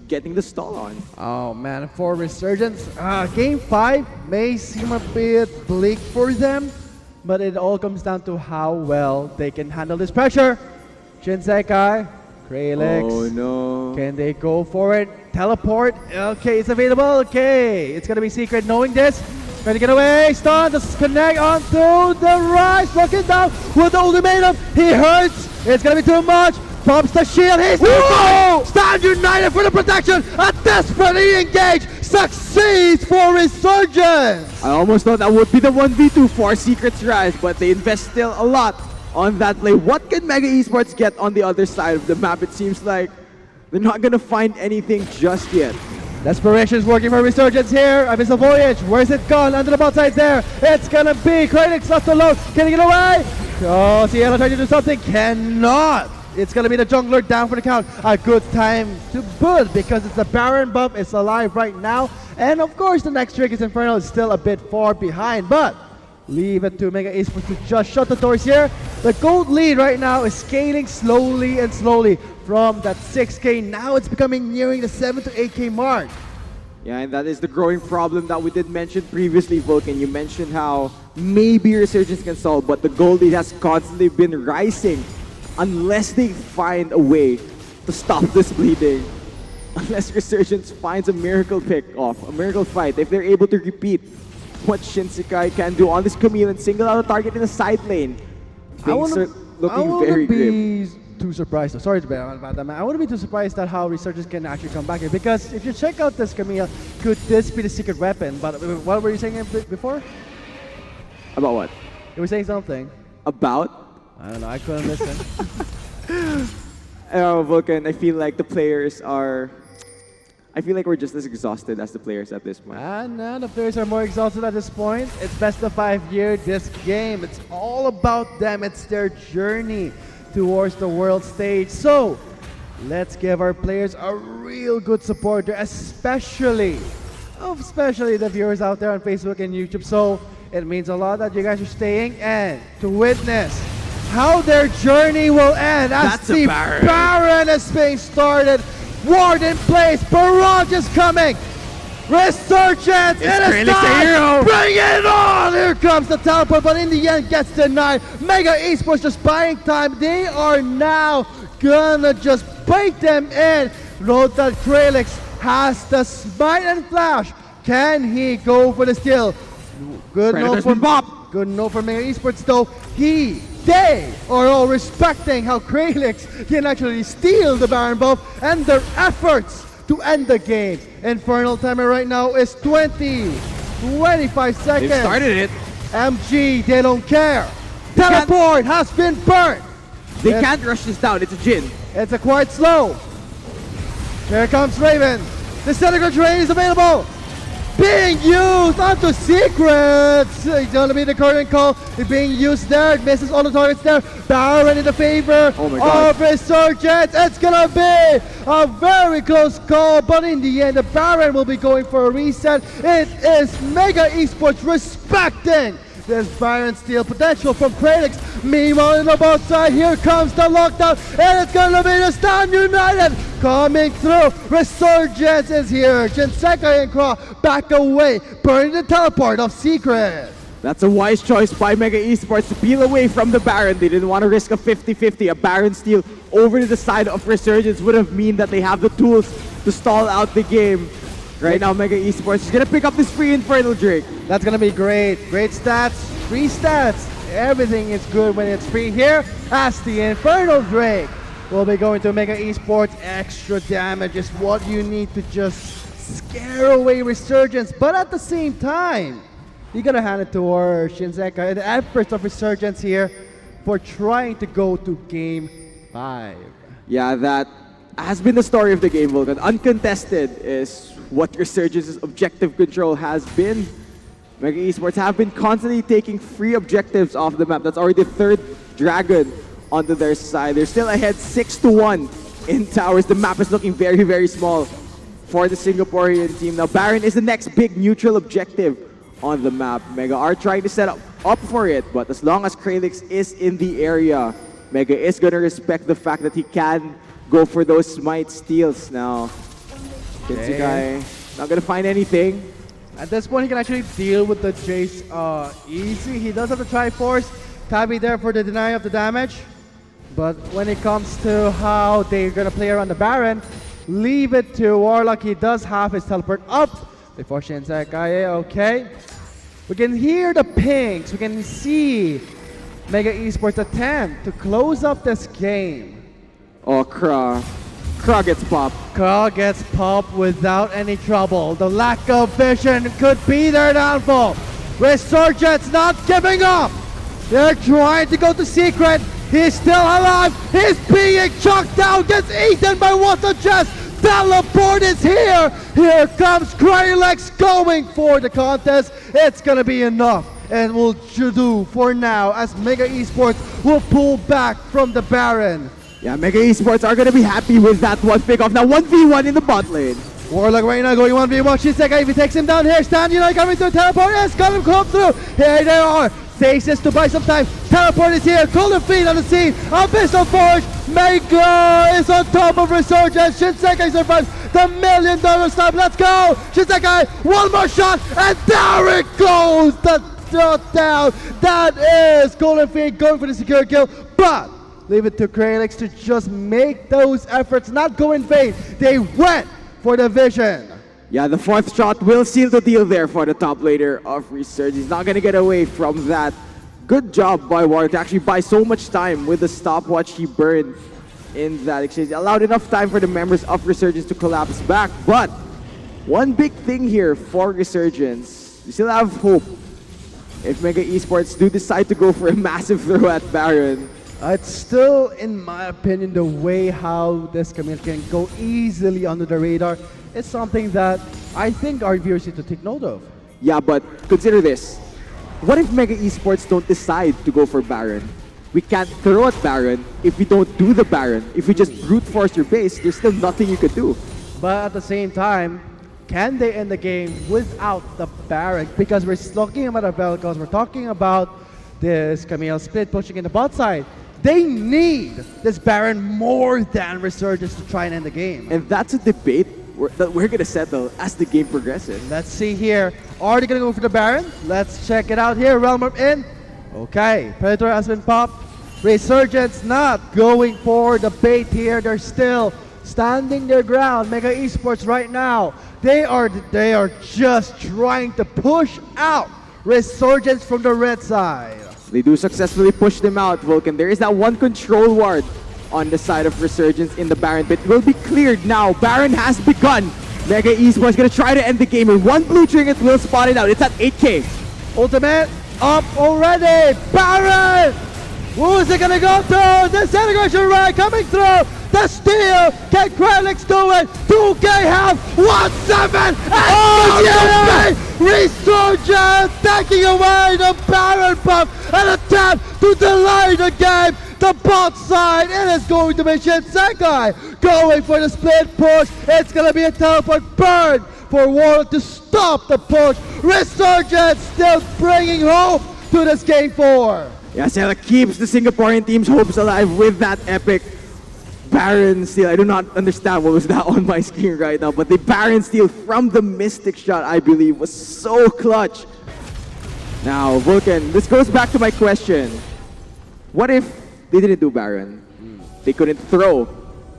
getting the stall on. Oh man, for Resurgence, Game 5 may seem a bit bleak for them, but it all comes down to how well they can handle this pressure. Shinsekai, Krelix. Oh no. Can they go for it? Teleport. Okay, it's available. Okay, it's gonna be Secret knowing this. Trying to get away. Stun. Just connect onto the rise. Looking down with the ultimatum. He hurts. It's gonna be too much. Bumps the shield. He's Stand United for the protection. A desperately engaged. Succeeds for Resurgence. I almost thought that would be the 1v2 for Secret's Rise, but they invest still a lot on that play. What can Mega Esports get on the other side of the map? It seems like they're not gonna find anything just yet. Desperation is working for Resurgence here. Abyssal Voyage, where's it gone? Under the bot side there. It's gonna be Krelix left alone. Can he get away? Oh, Cielo trying to do something. Cannot. It's gonna be the jungler down for the count. A good time to boot because it's the Baron buff. It's alive right now. And of course, the next trick is Infernal is still a bit far behind. But leave it to Mega Esports to just shut the doors here. The gold lead right now is scaling slowly and slowly from that 6K. Now it's becoming nearing the 7 to 8K mark. Yeah, and that is the growing problem that we did mention previously, Vulcan. You mentioned how maybe Resurgence can solve, but the gold lead has constantly been rising unless they find a way to stop this bleeding. Unless Resurgence finds a miracle pick-off, a miracle fight. If they're able to repeat what Shinsekai can do on this Camille and single out a target in the side lane, things are looking very grim. Too surprised. Sorry about that, man. I wouldn't be too surprised at how Resurgence can actually come back here because if you check out this Camille, could this be the secret weapon? But what were you saying before? About what? You were saying something. About? I don't know. I couldn't listen. Vulcan, I feel like the players are... I feel like we're just as exhausted as the players at this point. No, the players are more exhausted at this point. It's best of 5 year, this game. It's all about them. It's their journey. towards the world stage. So let's give our players a real good support there, especially the viewers out there on Facebook and YouTube. So it means a lot that you guys are staying and to witness how their journey will end as That's a the Baron. Baron is being started. Ward in place, Barrage is coming. Resurgence, it is Krillix the time. hero. Bring it on! Here comes the teleport, but in the end gets denied. Mega Esports just buying time. They are now gonna just bait them in. Note that Krillix has the smite and flash. Can he go for the steal? Good note Predator's for been bopped. Good note for Mega Esports though. They are all respecting how Krillix can actually steal the Baron buff and their efforts to end the game. Infernal timer right now is 25 seconds. They've started it. MG, they don't care. Teleport has been burnt. They Yes. can't rush this down. It's a Jin. It's a quite slow. Here comes Raven. The Disintegrate Rain is available. Being used onto Secrets. It's gonna be the current call. It's being used there. It misses all the targets there. Baron in the favor Oh my God. of Resurgence. It's gonna be a very close call, but in the end, the Baron will be going for a reset. It is Mega Esports respecting this Baron steal potential from Kratos. Meanwhile, on the both side, here comes the lockdown, and it's gonna be the Stand United coming through. Resurgence is here. Jinsekai and Craw back away, burning the teleport of Secret. That's a wise choice by Mega Esports to peel away from the Baron. They didn't want to risk a 50-50. A Baron steal over to the side of Resurgence would have mean that they have the tools to stall out the game. Right now, Mega Esports is gonna pick up this free Infernal Drake. That's gonna be great. Great stats, free stats. Everything is good when it's free here. As the Infernal Drake will be going to Mega Esports. Extra damage is what you need to just scare away Resurgence. But at the same time, you gotta hand it to our Shinsekai. The efforts of Resurgence here for trying to go to Game 5. Yeah, that has been the story of the game, Vulcan. Uncontested is what Resurgence's objective control has been. Mega Esports have been constantly taking free objectives off the map. That's already the third dragon onto their side. They're still ahead 6-1 in towers. The map is looking very, very small for the Singaporean team. Now, Baron is the next big neutral objective on the map. Mega are trying to set up for it, but as long as Kralix is in the area, Mega is going to respect the fact that he can go for those smite steals now. Kitsugai not going to find anything. At this point, he can actually deal with the Jace easy. He does have the Triforce. Tabby there for the deny of the damage. But when it comes to how they're going to play around the Baron, leave it to Warlock. He does have his teleport up before Shinsekai. Okay. We can hear the pings. We can see Mega Esports attempt to close up this game. Oh, Kra gets popped. Carl gets popped without any trouble. The lack of vision could be their downfall. Resurgence not giving up. They're trying to go to Secret. He's still alive. He's being chucked down. Gets eaten by Water Chest. Teleport is here. Here comes Kralex going for the contest. It's gonna be enough. And will do for now as Mega Esports will pull back from the Baron. Yeah, Mega Esports are going to be happy with that one pick off. Now 1v1 in the bot lane. Warlock right now going 1v1. Shinsekai, if he takes him down here, Stand United coming through. Teleport is gonna come through. Here they are. Stasis to buy some time. Teleport is here. Golden Feet on the scene. Abyssal Forge. Mega is on top of Resurgence. Shinsekai survives the $1 million stab. Let's go. Shinsekai, one more shot. And there it goes. The shot down. That is Golden Feet going for the secure kill. But leave it to Kralix to just make those efforts not go in vain. They went for the vision. Yeah, the fourth shot will seal the deal there for the top laner of Resurgence. He's not going to get away from that. Good job by Warlock to actually buy so much time with the stopwatch he burned in that exchange. Allowed enough time for the members of Resurgence to collapse back. But one big thing here for Resurgence, you still have hope. If Mega Esports do decide to go for a massive throw at Baron, It's still, in my opinion, the way how this community can go easily under the radar is something that I think our viewers need to take note of. yeah, but consider this. What if Mega Esports don't decide to go for Baron? we can't throw at Baron if we don't do the Baron. If we just brute force your base, there's still nothing you could do. But at the same time, can they end the game without the Baron? Because we're talking about the Velcos, we're talking about this Camille split pushing in the bot side. They need this Baron more than Resurgence to try and end the game. And that's a debate that we're gonna settle as the game progresses. Let's see here. Are they gonna go for the Baron? Let's check it out here. Realm Orb in. Okay, Predator has been popped. Resurgence not going for the bait here. They're still standing their ground. Mega Esports right now, they are just trying to push out Resurgence from the red side. They do successfully push them out, Vulcan. There is that one control ward on the side of Resurgence in the Baron, but it will be cleared now. Baron has begun. Mega Esports gonna try to end the game, and one blue trinket will spot it out. It's at 8K. Ultimate up already. Baron! Who's it gonna go to? Disintegration Ray coming through. The steal. Can Krelix do it? 2K half. 1-7. And Resurgence taking away the Baron buff and attempt to delay the game. The bot side, it is going to be Shinsekai going for the split push. It's going to be a teleport burn for Warlock to stop the push. Resurgence still bringing hope to this game 4. Yeah, Sela keeps the Singaporean team's hopes alive with that epic Baron steal. I do not understand what was that on my screen right now, but the Baron steal from the Mystic shot, I believe, was so clutch. Now, Vulcan, this goes back to my question. What if they didn't do Baron? They couldn't throw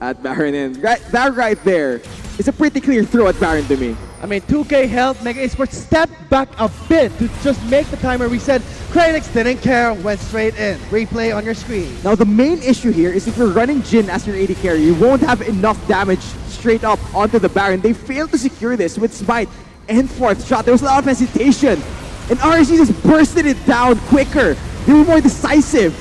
at Baron, and that right there is a pretty clear throw at Baron to me. I mean, 2K health, Mega Esports stepped back a bit to just make the timer reset. Krelix didn't care, went straight in. Replay on your screen. Now, the main issue here is if you're running Jin as your AD carry, you won't have enough damage straight up onto the Baron. They failed to secure this with Smite and fourth shot. There was a lot of hesitation, and RSG just bursted it down quicker. They were more decisive.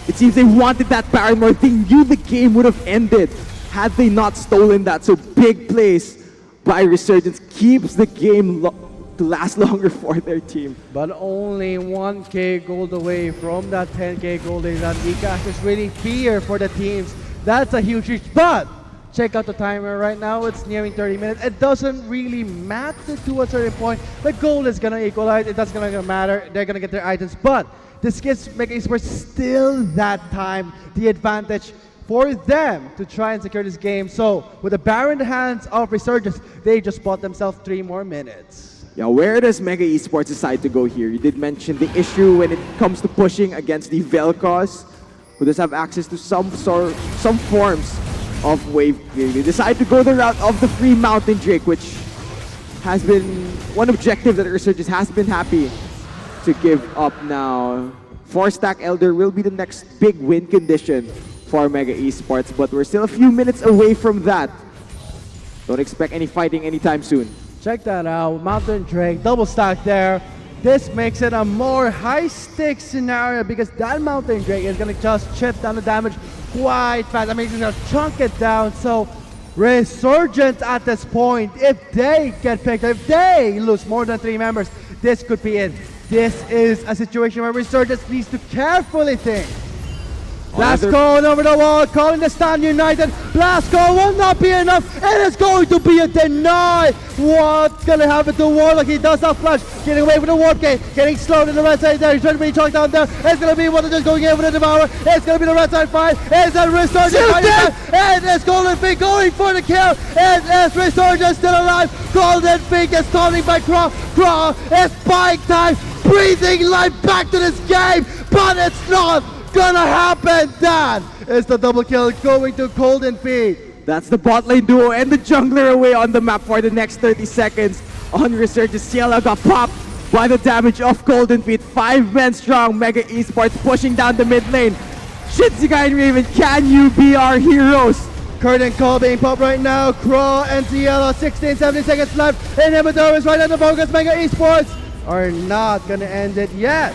It seems they wanted that Baron more. They knew the game would have ended had they not stolen that. So big plays by Resurgence keeps the game to last longer for their team. But only 1K gold away from that 10K gold that Ecast is really fear for the teams. That's a huge reach. But check out the timer right now. It's nearing 30 minutes. It doesn't really matter to a certain point. The goal is gonna equalize. It doesn't gonna matter. They're gonna get their items. But this gives Mega Esports still that time, the advantage for them to try and secure this game. So with the Baron in the hands of Resurgence, they just bought themselves 3 more minutes. Yeah, where does Mega Esports decide to go here? You did mention the issue when it comes to pushing against the Velcos, who does have access to some forms of wave clearing. They decide to go the route of the free Mountain Drake, which has been one objective that Resurgence has been happy to give up now. 4-stack Elder will be the next big win condition for Mega Esports, but we're still a few minutes away from that. Don't expect any fighting anytime soon. Check that out, Mountain Drake, double stack there. This makes it a more high-stakes scenario because that Mountain Drake is gonna just chip down the damage quite fast. I mean, he's gonna chunk it down, so Resurgence at this point, if they get picked, if they lose more than 3 members, this could be it. This is a situation where Resurgence needs to carefully think. Blasco over the wall, calling the stand united. Blasco will not be enough. It is going to be a deny. What's going to happen to Warlock? He does not flash. Getting away from the warp gate. Getting slowed in the right side there. He's trying to be chalked down there. It's going to be one just going in for the Devourer. It's going to be the right side fight. It's a Resurgence. And it's Golden Fink going for the kill. And it's Resurgence still alive. Golden Fink is calling by Craw. Craw is buying time. Breathing life back to this game. But it's not gonna happen. That is the double kill going to Golden Feet. That's the bot lane duo and the jungler away on the map for the next 30 seconds. On Resurgence, Cielo got popped by the damage of Golden Feet. 5 men strong, Mega Esports pushing down the mid lane. Shinsekai and Raven, can you be our heroes? Curtain call being popped right now. Craw and Cielo, 16, 17 seconds left. Inhibitor is right on the focus. Mega Esports are not gonna end it yet.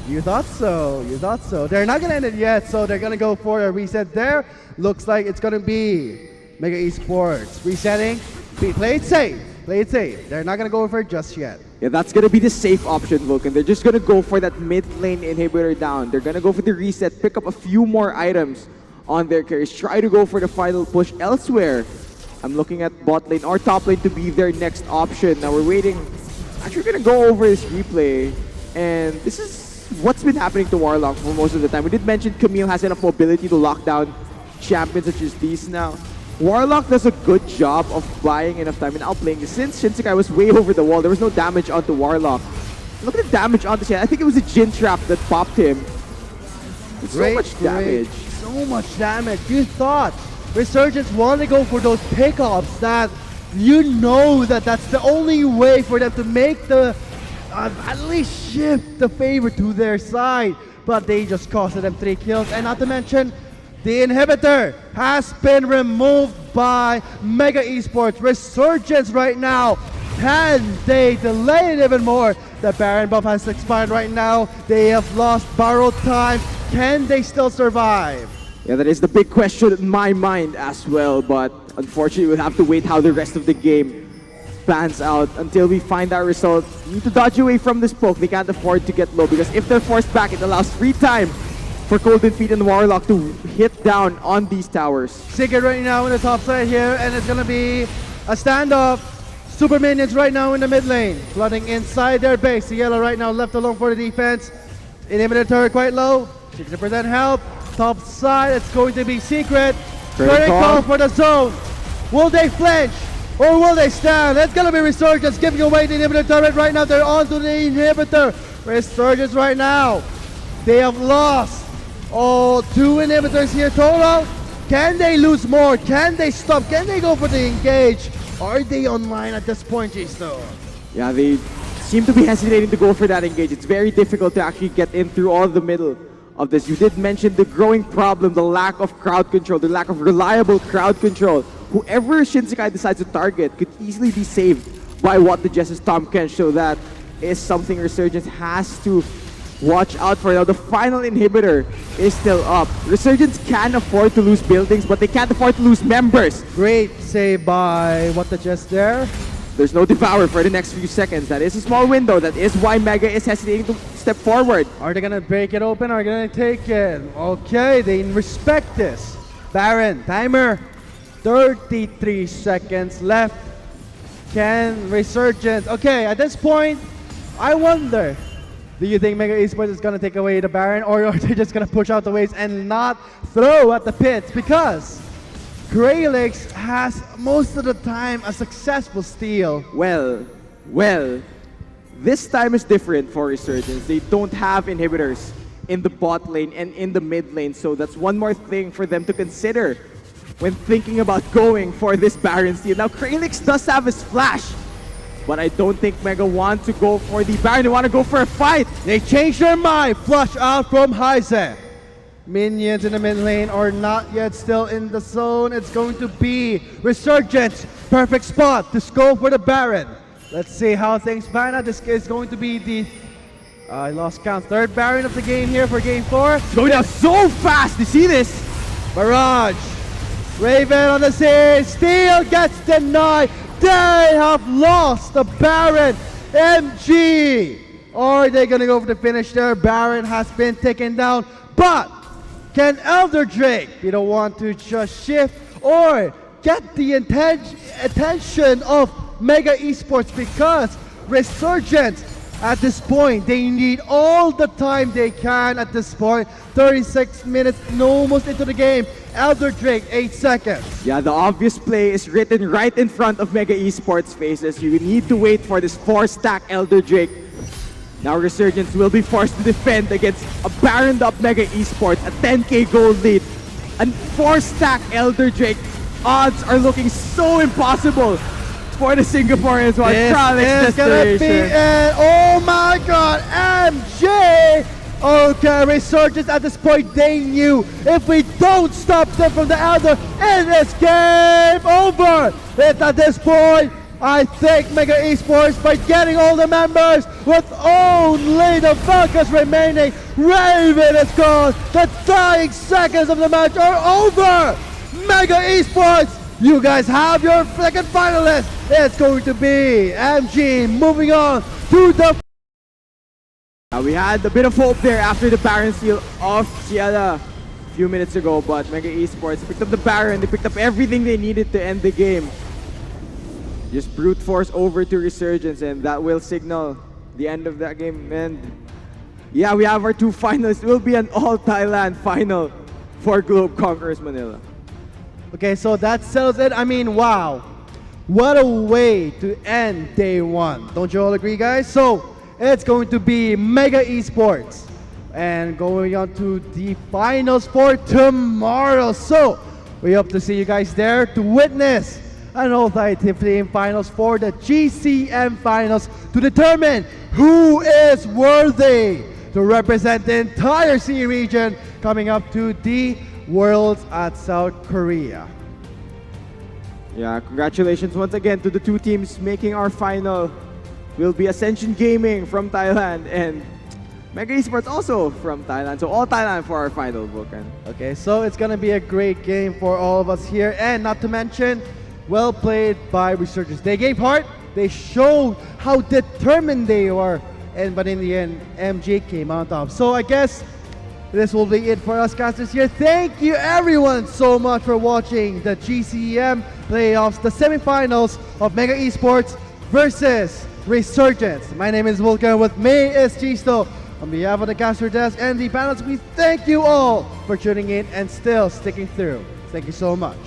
You thought so, you thought so. They're not gonna end it yet, so they're gonna go for a reset there. Looks like it's gonna be Mega Esports resetting. Be played safe. Play it safe. They're not gonna go for it just yet. Yeah, that's gonna be the safe option, Vulcan. They're just gonna go for that mid lane inhibitor down. They're gonna go for the reset, pick up a few more items on their carries, try to go for the final push elsewhere. I'm looking at bot lane or top lane to be their next option. Now we're waiting. Actually, we're gonna go over this replay, and this is what's been happening to Warlock for most of the time. We did mention Camille has enough mobility to lock down champions such as these now. Warlock does a good job of buying enough time and outplaying. Since Shinsekai was way over the wall, there was no damage onto Warlock. Look at the damage onto Shin. I think it was a Jin trap that popped him. So much damage. So much damage. You thought Resurgence wanted to go for those pickups that you know that that's the only way for them to make the at least shift the favor to their side, but they just costed them 3 kills. And not to mention, the inhibitor has been removed by Mega Esports. Resurgence right now, can they delay it even more? The Baron buff has expired right now. They have lost borrowed time. Can they still survive? Yeah, that is the big question in my mind as well, but unfortunately we'll have to wait how the rest of the game pans out until we find that result. We need to dodge away from this poke. They can't afford to get low because if they're forced back, it allows free time for Golden Feet and Warlock to hit down on these towers. Sigurd right now in the top side here, and it's gonna be a standoff. Super minions right now in the mid lane, flooding inside their base. The yellow right now left alone for the defense. Inhibitor turret quite low, 60% health. Top side, it's going to be Secret. Turret call for the zone. Will they flinch or will they stand? It's gonna be Resurgence giving away the inhibitor turret right now. They're onto the inhibitor. Resurgence right now. They have lost all 2 inhibitors here total. Can they lose more? Can they stop? Can they go for the engage? Are they online at this point, G-Stone? Yeah, they seem to be hesitating to go for that engage. It's very difficult to actually get in through all the middle of this. You did mention the growing problem, the lack of crowd control, the lack of reliable crowd control. Whoever Shinsekai decides to target could easily be saved by what the Jess's Tom Kench. So that is something Resurgence has to watch out for. Now the final inhibitor is still up. Resurgence can afford to lose buildings, but they can't afford to lose members. Great save by what the Jess there. There's no Devour for the next few seconds. That is a small window. That is why Mega is hesitating to step forward. Are they gonna break it open? Are they gonna take it? Okay, they respect this. Baron, timer. 33 seconds left. Can Resurgence... Okay, at this point, I wonder, do you think Mega Esports is gonna take away the Baron, or are they just gonna push out the waves and not throw at the pits? Because Greylix has most of the time a successful steal. Well, this time is different for Resurgence. They don't have inhibitors in the bot lane and in the mid lane, so that's one more thing for them to consider when thinking about going for this Baron steal. Now, Greylix does have his flash, but I don't think Mega want to go for the Baron. They want to go for a fight. They changed their mind. Flush out from Heise. Minions in the mid lane are not yet still in the zone. It's going to be Resurgence. Perfect spot to go for the Baron. Let's see how things pan out. This is going to be the, I lost count, 3rd Baron of the game here for game 4. It's going down so fast. You see this? Barrage. Raven on the scene. Steal gets denied. They have lost the Baron. MG. Are they going to go for the finish there? Baron has been taken down. But can Elder Drake be the one to just shift or get the attention of Mega Esports? Because Resurgence at this point, they need all the time they can at this point. 36 minutes, almost into the game. Elder Drake, 8 seconds. Yeah, the obvious play is written right in front of Mega Esports' faces. You need to wait for this 4-stack Elder Drake. Now Resurgence will be forced to defend against a Baroned up Mega Esports, a 10k gold lead. And 4-stack Elder Drake. Odds are looking so impossible for the Singaporeans. While This is gonna be it. Oh my god, MJ! Okay, Resurgence at this point, they knew if we don't stop them from the Elder, it is game over! At this point, I think Mega Esports, by getting all the members with only the Falcons remaining, Raven is gone. The dying seconds of the match are over. Mega Esports, you guys have your second finalist It's going to be MG moving on to the We had a bit of hope there after the Baron steal of Ciela a few minutes ago, but Mega Esports picked up the Baron. They picked up everything they needed to end the game. Just brute force over to Resurgence, and that will signal the end of that game. And yeah, we have our two finalists. It will be an all-Thailand final for Globe Conquerors Manila. Okay, so that settles it. I mean, wow. What a way to end day one. Don't you all agree, guys? So, it's going to be Mega Esports. And going on to the finals for tomorrow. So, we hope to see you guys there to witness an all-Thai team finals for the GCM finals to determine who is worthy to represent the entire sea region coming up to the Worlds at South Korea. Yeah, congratulations once again to the two teams making our final. Will be Ascension Gaming from Thailand and Mega Esports also from Thailand. So all Thailand for our final, Vulcan. Okay, so it's gonna be a great game for all of us here, and not to mention, well played by Resurgence. They gave heart, they showed how determined they were, but in the end, MJ came on top. So I guess this will be it for us casters here. Thank you everyone so much for watching the GCM playoffs, the semifinals of Mega Esports versus Resurgence. My name is Vulcan, with me is Chisto. On behalf of the caster desk and the panels, we thank you all for tuning in and still sticking through. Thank you so much.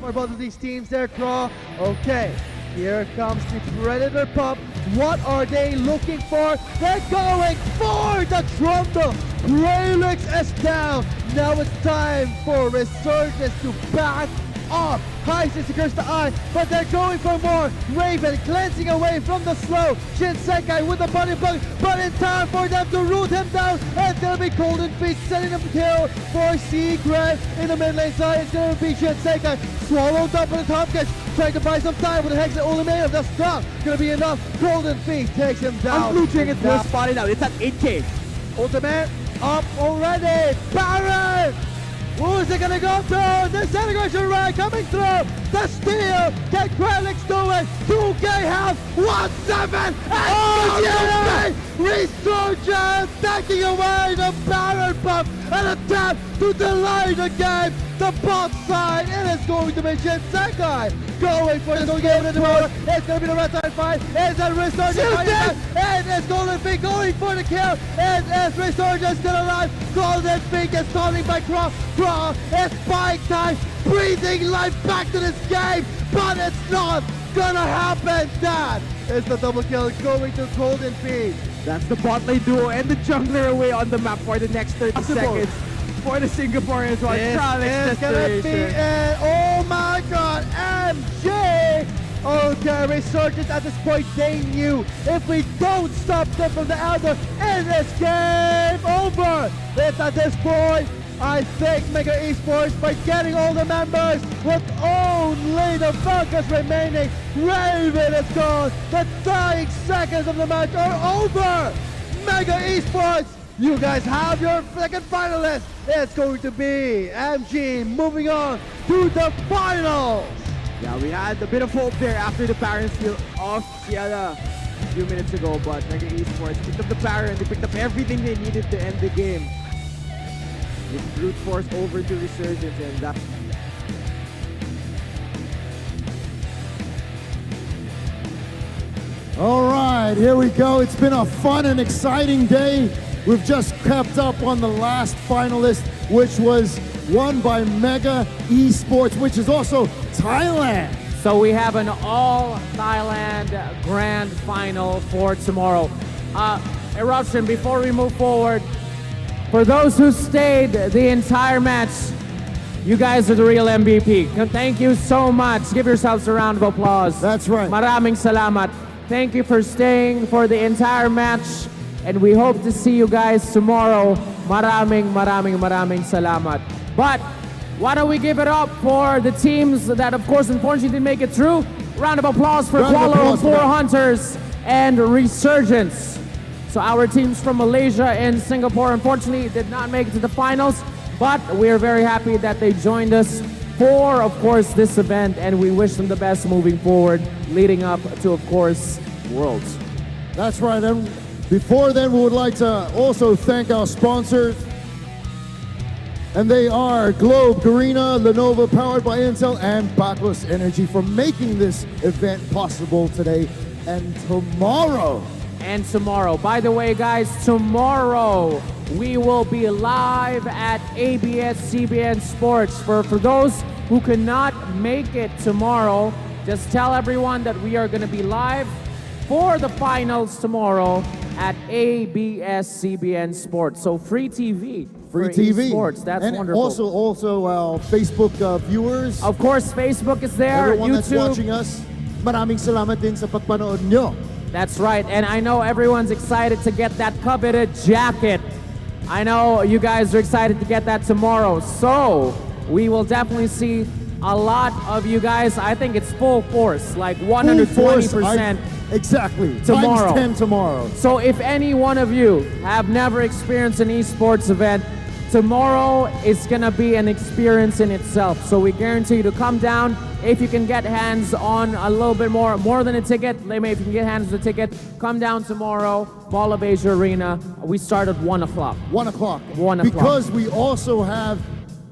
For both of these teams there, Craw. Okay, here comes the Predator Pup. What are they looking for? They're going for the Trundle. Prelix is down. Now it's time for Resurgence to back off. Heist secures the eye, but they're going for more. Raven cleansing away from the slow. Shinsekai with the body block, but in time for them to root him down. And there'll be Golden Feet setting up the kill for Secret. In the mid lane side, it's going to be Shinsekai swallowed up with the top catch. Trying to buy some time with the Hex and Ultimatum. That's not going to be enough. Golden Feet takes him down. And Blue Dragon will spot it out. It's at 8K. Ultimate up already. Baron! Who is it gonna go to? Disintegration Ray coming through. The steal. Can Krelix do it? 2K health. 1-7. And yeah! Resurgence taking away the Baron buff and attempt to delay the game. The bot side, it is going to be Shinsekai going for the game in the road. It's going to be the red side fight. It's a Resurgence fight. And it's Golden Feet going for the kill. And is Resurgence still alive? Golden Feet is calling by Craw. Craw is buying time, breathing life back to this game. But it's not gonna happen. That is the double kill going to Golden Feet. That's the bot lane duo and the jungler away on the map for the next 30 seconds. For the Singaporeans, while Tralix It's gonna be an, oh my god, MJ! Okay, Resurgence at this point, they knew if we don't stop them from the Elder, it is game over! It's at this point, I think Mega Esports, by getting all the members, with only the Falcons remaining, Raven is gone! The dying seconds of the match are over! Mega Esports! You guys have your second finalist. It's going to be MG moving on to the finals. Yeah, we had a bit of hope there after the Baron steal of Ciela a few minutes ago, but Mega Esports picked up the Baron. They picked up everything they needed to end the game. With brute force over to Resurgence, and that. All right, here we go. It's been a fun and exciting day. We've just kept up on the last finalist, which was won by Mega Esports, which is also Thailand. So we have an all-Thailand grand final for tomorrow. Eruption, before we move forward, for those who stayed the entire match, you guys are the real MVP. Thank you so much. Give yourselves a round of applause. That's right. Maraming salamat. Thank you for staying for the entire match. And we hope to see you guys tomorrow. Maraming salamat. But why don't we give it up for the teams that, of course, unfortunately didn't make it through. Round of applause for Kuala Lumpur Hunters and Resurgence. So our teams from Malaysia and Singapore, unfortunately, did not make it to the finals. But we are very happy that they joined us for, of course, this event, and we wish them the best moving forward, leading up to, of course, Worlds. That's right. And before then, we would like to also thank our sponsors. And they are Globe, Garena, Lenovo, powered by Intel, and Bacchus Energy for making this event possible today and tomorrow. And tomorrow, by the way, guys, tomorrow we will be live at ABS-CBN Sports. For those who cannot make it tomorrow, just tell everyone that we are going to be live for the finals tomorrow at ABS-CBN Sports. So free TV. Free for TV. Esports. That's and wonderful. Also our Facebook viewers. Of course, Facebook is there, Everyone that's YouTube. watching us, maraming salamat din sa pagpanood nyo. That's right, and I know everyone's excited to get that coveted jacket. I know you guys are excited to get that tomorrow. So we will definitely see a lot of you guys. I think it's full force, like 120%. Exactly. Tomorrow. Times 10 tomorrow. So if any one of you have never experienced an esports event, tomorrow is gonna be an experience in itself. So we guarantee you to come down. If you can get hands on a little bit more than a ticket, maybe if you can get hands on a ticket, come down tomorrow, Mall of Asia Arena. We start at 1 o'clock. 1 o'clock. 1 o'clock. Because we also have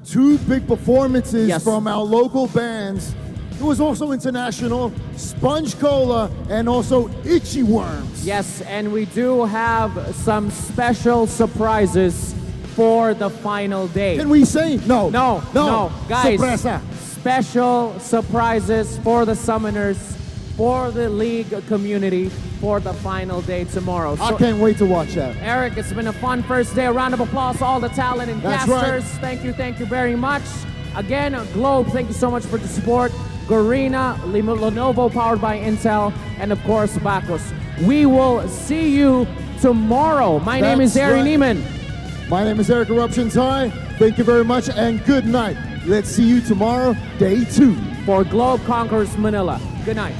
two big performances Yes. from our local bands. It was also international, Sponge Cola and also Itchy Worms. Yes, and we do have some special surprises for the final day. Can we say? No. No, guys. Sorpresa. Special surprises for the summoners, for the league community, for the final day tomorrow. I can't wait to watch that. Eric, it's been a fun first day. A round of applause to all the talent and That's casters. right. Thank you very much. Again, Globe, thank you so much for the support. Garena, Lenovo, powered by Intel, and of course, Bacchus. We will see you tomorrow. My name is That's Ari right. Neiman. My name is Eric Eruptions High. Thank you very much and good night. Let's see you tomorrow, day 2. For Globe Conquerors Manila. Good night.